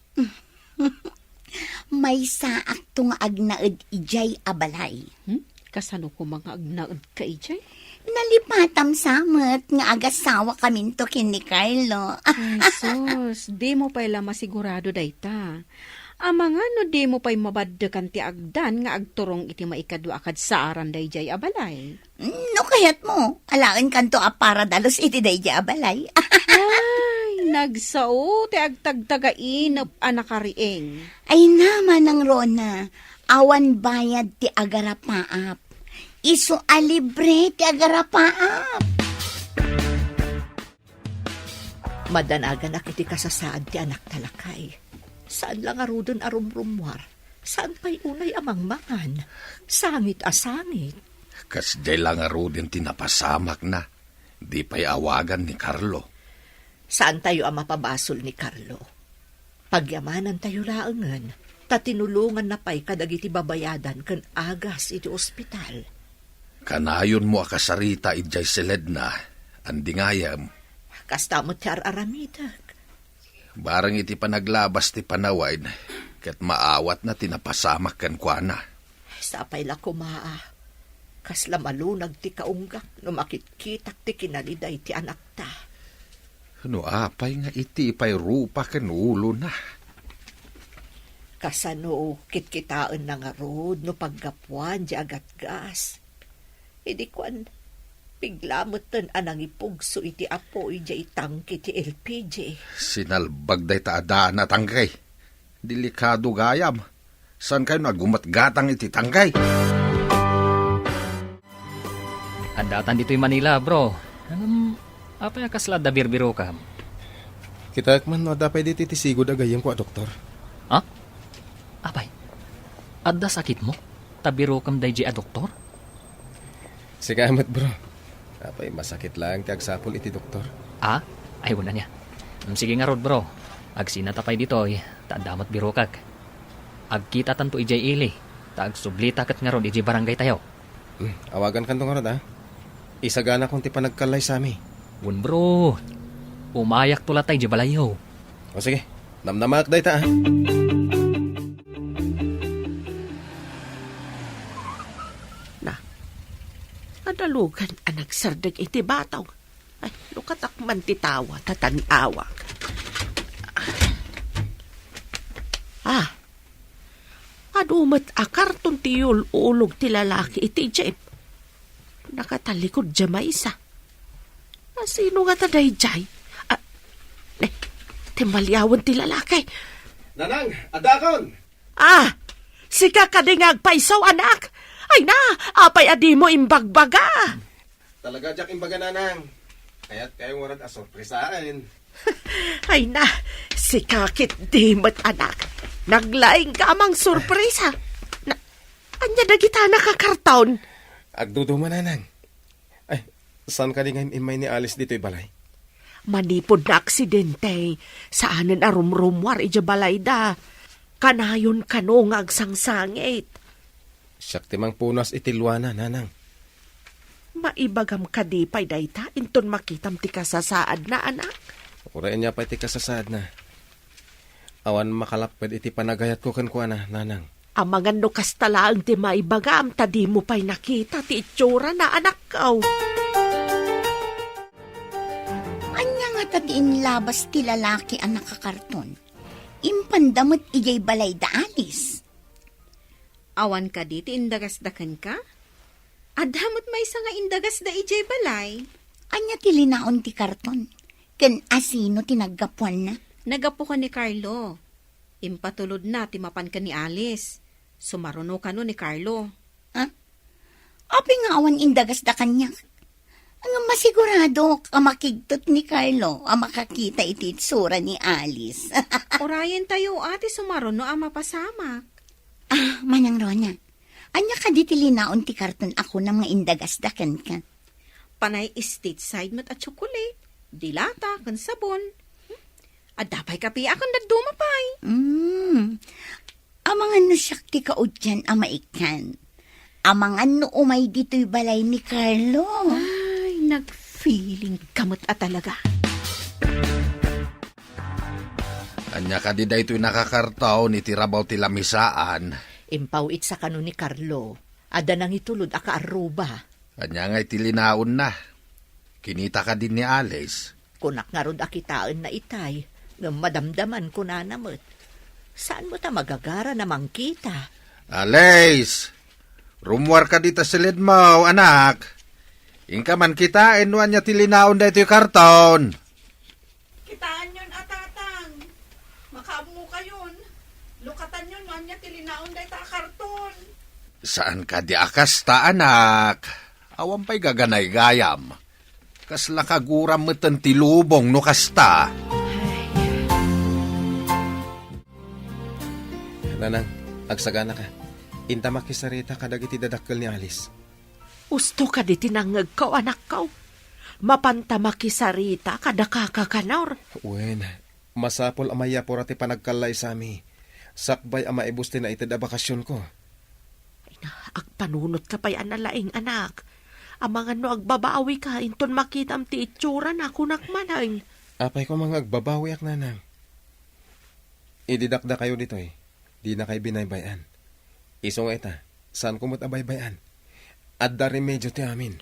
May saak to nga agnaed ijay abalay. Kasano ko mga agnaed ka ijay? Nalipatam samet nga agasawa kamin to kin ni Carlo. Ay, sus, di mo pala masigurado dayta. Amanga no di mo pa'y mabaddekan ti agdan nga agturong iti maikadwa akad sa aran dayjay abalay. No kayat mo, alaan kanto para dalos iti dayjay abalay. Ay, nagsao ti agtagtagainop anakarieng. Ay naman ang Rona, awan bayad ti agarapaap. Isu alibre ti agarapaap. Madanagan iti kasasaad ti anak talakay. Saan lang arudon arumrumwar? Saan pa'y unay amangmangan? Sangit asangit. Kas jay lang din tinapasamak na. Di pa'y awagan ni Carlo. Saan tayo ang mapabasol ni Carlo? Pagyamanan tayo laangan, tatinulungan na pa'y kadagiti babayadan kan agas iti ospital. Kanayon mo akasarita ijay silid na. Andingayam. Kastamot ti araramidag. Barang iti panaglabas ti panawain, ket maawat na tinapasamak kan kuana. Sapay la kumaa. Kasla malunag ti kaunggak no makitkitak ti kinaliday ti anak ta. No apay nga iti pay rupa ken ulo na. Kasano kitkitaan na nga rod no paggapuan di agatgas. Idi kwan, biglamutan anang ipugso iti apo iti itangki ti LPG. Sinalbag day taadaan na tangkay. Delikado gayam. San kayo nagumatgatang iti tangkay? Andatan dito'y Manila, bro. Apay kasla da birbiro ka. Kita man no dapay diti ti sigod agayem ko, doktor. Ha? Apay, adda sakit mo? Tabiro kam dayji a doktor? Sigamat bro. Apay masakit lang ti agsapol iti doktor. Ah? Ay, wala niya. Sige nga rod, bro. Agsinatapay dito'y, taadamat biro kag. Agkita tanto ijay ili. Tagsublita kat nga rod ijay barangay tayo. Awagan kan to nga rod, ha? Isagana kong ti panagkalay sa amin. Wun, bro. Umayak tulat tayo ijay balayaw. O sige, namnamak day ta, ha? Adalugan ang nagsardag iti bataw. Ay, lukatak man titawa, tatanawag. Adumat akarton tiyul ulog ti lalaki iti jep. Nakatalikod jamay isa. Sino nga taday jay? Timalyawan ti lalaki. Nanang, adakon! Sika kadingag paisaw anak. Ay na, apay adi mo imbagbaga. Talaga jak imbaga nanang. Kaya't kayong warad asorpresaan. Ay na, si kakit dimot anak. Naglaing ka amang sorpresa. Anya na kita nakakartaon. Agdudo man nanang. Ay, saan ka di ngayon imay ni Alice dito'y balay? Manipod na aksidente. Saanan arumrumwar ija balay da. Kanayon kano nga agsangsangit. Siyak timang punas itilwana, nanang. Maibagam ka di pa'y dayta, inton makitam ti kasasaad na anak. Urayan niya pa iti kasasaad na. Awan makalapad iti panagayat ko kankwa na, nanang. Amangan no kastalaang ti maibagam, tadi mo pa'y nakita ti itsura na anak kaw. Anya nga tatiin labas ti lalaki ang nakakarton. Impandamot ijay balay da Alice. Awan ka di, ti indagasdakan ka? Adamot may nga indagas da ijay balay. Anya ti linaon ti karton. Ken asino tinaggapuan na. Nagapo ka ni Carlo. Impatulod na timapan ka ni Alice. Sumaruno ka no ni Carlo. Api nga awan indagas da kanya. Ang masigurado ka makigtot ni Carlo ang makakita iti itsura ni Alice. Orayan tayo ate sumaruno ang mapasamak. Manang Rona, anya ka ditilinaon ti karton ako ng mga indagas da kan ka. Panay stateside mat at chocolate. Dilata, kan sabon. At dapay kapi akong nagdumapay. Amangan no siyak ti kaudyan ang maikan. Amangan no umay dito'y balay ni Carlo. Ay, nag-feeling kamot at talaga. Anya ka di da ito'y nakakartaw ni tirabaw ti lamisaan. Impawit sa kano ni Carlo. Ada nang itulod aka aruba. Anya nga itilinaon na. Kinita ka din ni Alice. Kunak nga rod akitaan na itay. Nga madamdaman ko na namot. Saan mo ta magagara namang kita? Alice! Rumwar ka dito sa lid mo, anak. Ingka man kita, inuan niya tilinaon da ito'y karton. Kitaan yun, atatang. Makaamo kayon. Lukatan yun, anya tilinaon day ta karton. Saan ka di akasta, anak? Awan pa'y gaganay gayam. Kasla kaguram matan tilubong no kasta. Nanang, agsagana ka. Inta makisarita kadag iti dadakkel ni Alice. Usto ka di tinangag ka, anak ka. Mapanta makisarita kada kakakanor. Wen, masapol amaya por ati panagkalay sami. Sakbay ama ibusti na iti da bakasyon ko. Agpanunot ka pa'y analaing anak. Amangan no agbabawi ka, inton makita am ti itsura na kunak manang. Apay ko mga agbabawi ak nanang. Ididakda kayo dito eh. Di na kayo binaybayan. Isong eta, saan kumot abaybayan? At da remedyo ti amin.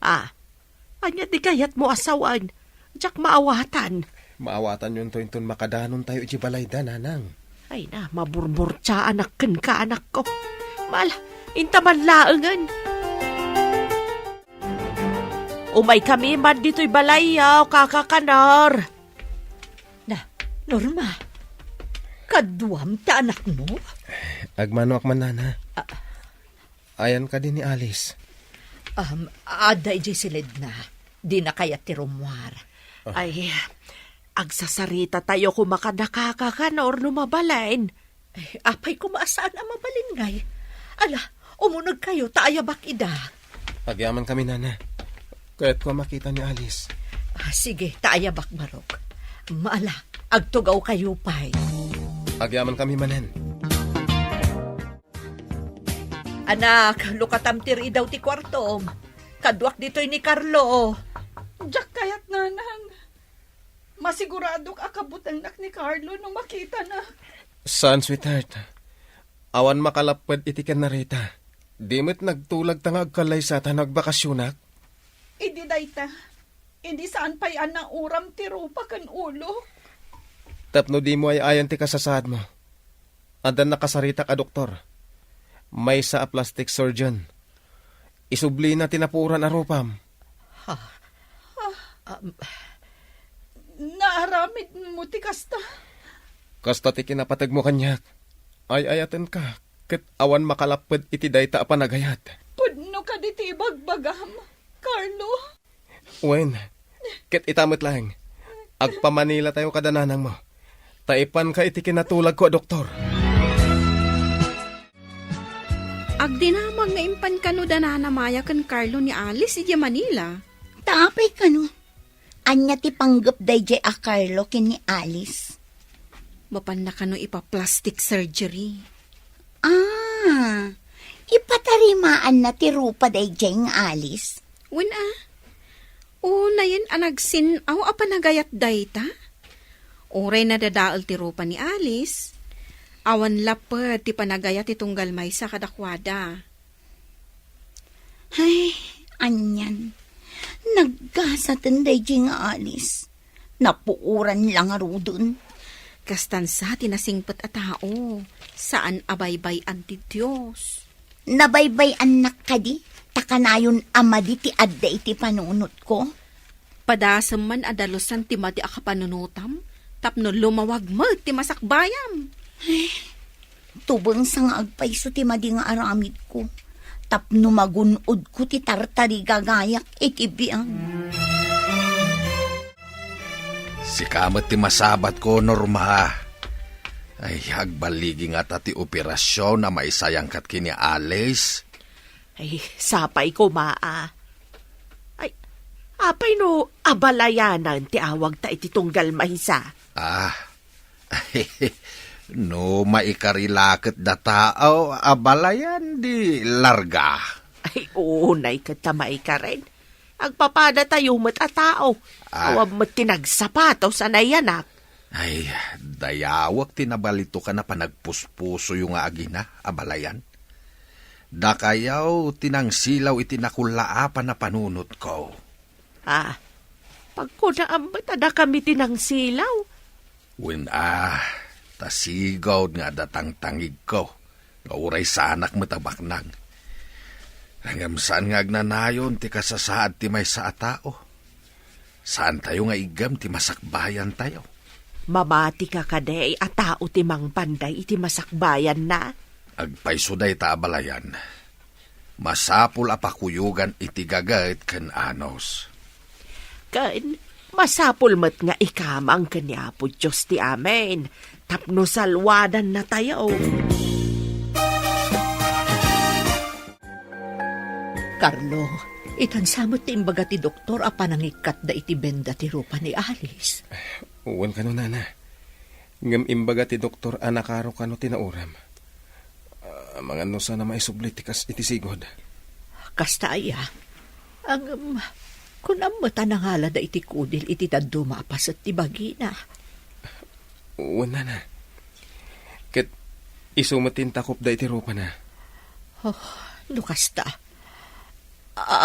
Anya di kayat mo asawan. Diyak maawatan. Maawatan yun to inton makadanon tayo iti balay da, nanang. Ay na, maburbur-tsa anak ka anak ko. Mal, intaman laangan. Umay kami man dito'y balayaw, kakakanar. Norma, kaduam ta anak mo? Agmano ak man, nana. Ayan ka din ni Alice. Ada iji silid na. Di na kaya ti rumwar. Ay, agsasarita tayo kung makadakakakanor lumabalain. Ay, apay ko maasaan ang mabalingay. Ala, umunod kayo, taayabak ida. Pagyaman kami, nana. Kaya't ko makita ni Alice. Sige, taayabak barok. Maala, agtugaw kayo pa'y. Agyaman kami manen. Anak, lukatamtiri daw ti kwartom. Kadwak dito'y ni Carlo. Diyak kayat nanang. Masiguradok akabutan nak ni Carlo nung makita na. Saan, sweetheart? Awan makalapad itikan na rita. Di mo't nagtulag tangag kalay sa nagbakasyonak. Idi dayta. Idi saan pa'y anang uram ti rupa kan ulo. Tapno di mo ay ayan ti kasasad mo. Adan nakasarita ka, doktor. May sa a plastic surgeon. Isubli na tinapuran arupam. Naaramid mo ti kasta. Kasta ti kinapatag mo kanyak. Ay ayatan ka. Ket awan makalapad iti dayta panagayat. Pudno ka di ti bagbagam, Carlo. Wen, ket itamot lang. Agpamanila tayo kadananang mo. Taipan ka iti kinatulag ko, doktor. Agdinamag nga impan kano dananamaya kan Carlo ni Alice iti Manila. Tapay ka no. Anya ti panggap day a Carlo kin ni Alice. Mapan na kano ipa-plastic surgery. Ipatarimaan na ti rupa day ng Alice. When na yan anagsin aw apanagayat dayta. Oray na dadaal ti rupa ni Alice. Awan lapad ti panagayat ti tunggal may sa kadakwada. Ay, anyan. Naggasatan day ng Alice. Napuuran lang arudun. Kastansa tinasingpet a tao. Saan abaybay anti Diyos. Nabaybay anak ka di. Takanayon ama di ti adda iti panunot ko. Padasam man adalusan ti madi akapanunutam. Tapno lumawag mo ti masakbayam. Tubang sa nga agpaiso ti madi nga aramid ko. Tapno magunod ko ti tartari gagayak itibiyang. Si kamat ti masabat ko, Norma. Ay, agbaligi nga ta ti operasyon na maisayang kat kini Alice. Ay, sapay ko maa. Ay, apay no, abalayanan ti awag ta iti tunggal mahisa. No, maikarilakit da tao, abalayan di larga. Ay, unay ka tamay ka rin. Agpapada tayo mat a tao. Awab mat tinagsapato sa nayanak. Ay, dayawak tinabalito ka na panagpuspuso yung agina, abalayan. Da kayaw tinangsilaw itinakulaapan na panunot ko. Pagkunaan ba't ada kami tinangsilaw? Tasigaw nga datang tangig ko. Nauray sa anak matabaknang. Hanggang saan nga agnanayon ti kasasaad ti may sa atao? Saan tayo nga igam ti masakbayan tayo? Mamati ka kaday at tao ti mang panday iti masakbayan na. Agpaysuday ta abalayan. Masapul apakuyugan iti gagayt ken anos. Kan, masapul mat nga ikamang kanyapo Diyos ti amen. Tapno salwadan na tayo. Carlo, itansamot ti imbaga ti doktor a panangikat da iti benda ti rupa ni Alice. Uwan ka no, nana. Ngam imbaga ti doktor anakaro ka no tinauram. Mga nusa na maisubli ti kas iti sigod. Kasta aya, ang kunam mata nangala da iti kudil iti taddo maapas at ti bagina. Uwan, nana. Ket isumatin takop da iti rupa na. No kasta.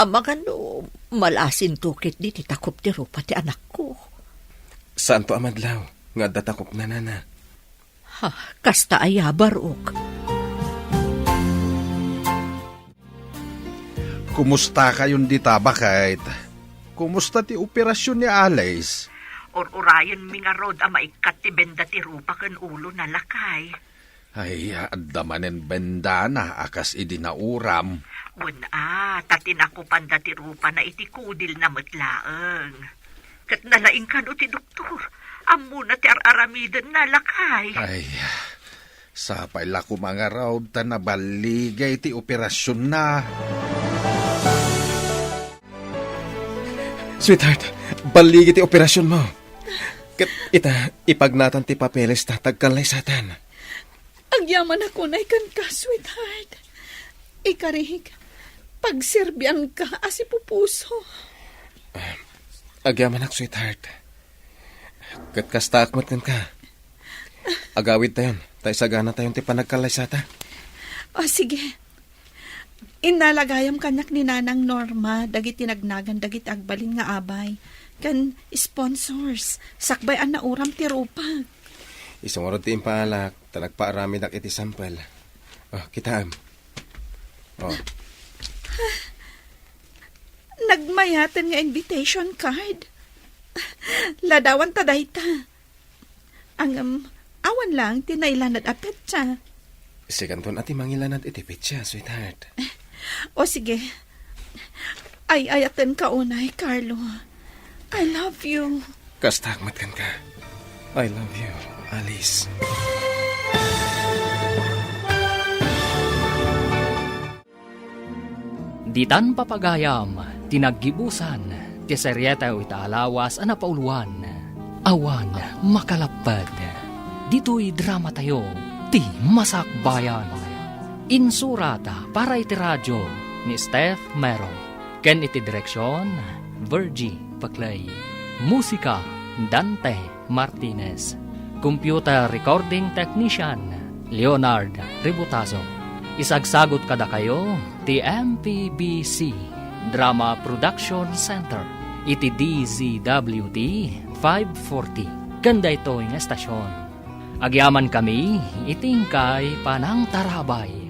Magano, malasin tukit di ti takop ti rupa ti anak ko. Saan to amadlaw? Nga datakop na, nana. Kasta aya barok. Kumusta kayon di tabakait? Kumusta ti operasyon ni Alice? Urayan mi nga rod a maikat ti benda ti rupa ken ulo na lakay. Ay, adamanen benda na akas idinauram. Tatin ako panda ti rupa na iti kudil na matlaeng. Kat nalaing ka no ti doktor. Amo na ti araramidan na lakay. Ay, sapay la ko mga raw ta nabaligay ti operasyon na. Sweetheart, baligi ti operasyon mo. Ket ipagnatan ti papeles tatagkalay satan. Agyaman ako na ikan ka, sweetheart. Ikarihig, pagserbian ka asipupuso. Agyaman ak, sweetheart. Ket kasta akmat ka. Agawid tayon, tay sagana tayon ti panagkalay sata. Sige. Inalagayam kanyak ni Nanang Norma, dagiti nagnagan, dagiti agbalin nga abay. Kan sponsors, sakbayan na uram ti rupa. Isungurod ti impaalak, tanagpaarami dak iti sampel. Kitaam. Nagmayatan nga invitation card. Ladawan ta dayta. Ang awan lang, tinailanad apet siya. Siganton ati mangilanad iti pitya, sweetheart. Sige. Ayatan ka unay, Carlo. I love you. Kastakmat kan ka. I love you, Alice. Ditan papagayam, tinaggibusan, ti seryeta o itaalawas ana pauluan. Awan makalapad. Dito'y drama tayo, ti Masakbayan. Insurata para iti radyo ni Steph Mero. Ken iti direksyon, Virgie Paclay. Musika, Dante Martinez. Computer recording technician, Leonard Ributazo. Isagsagot kada kayo, ti MPBC Drama Production Center. Iti DZWD 540. Ganda ito yung estasyon. Agyaman kami, itingkay panang tarabay.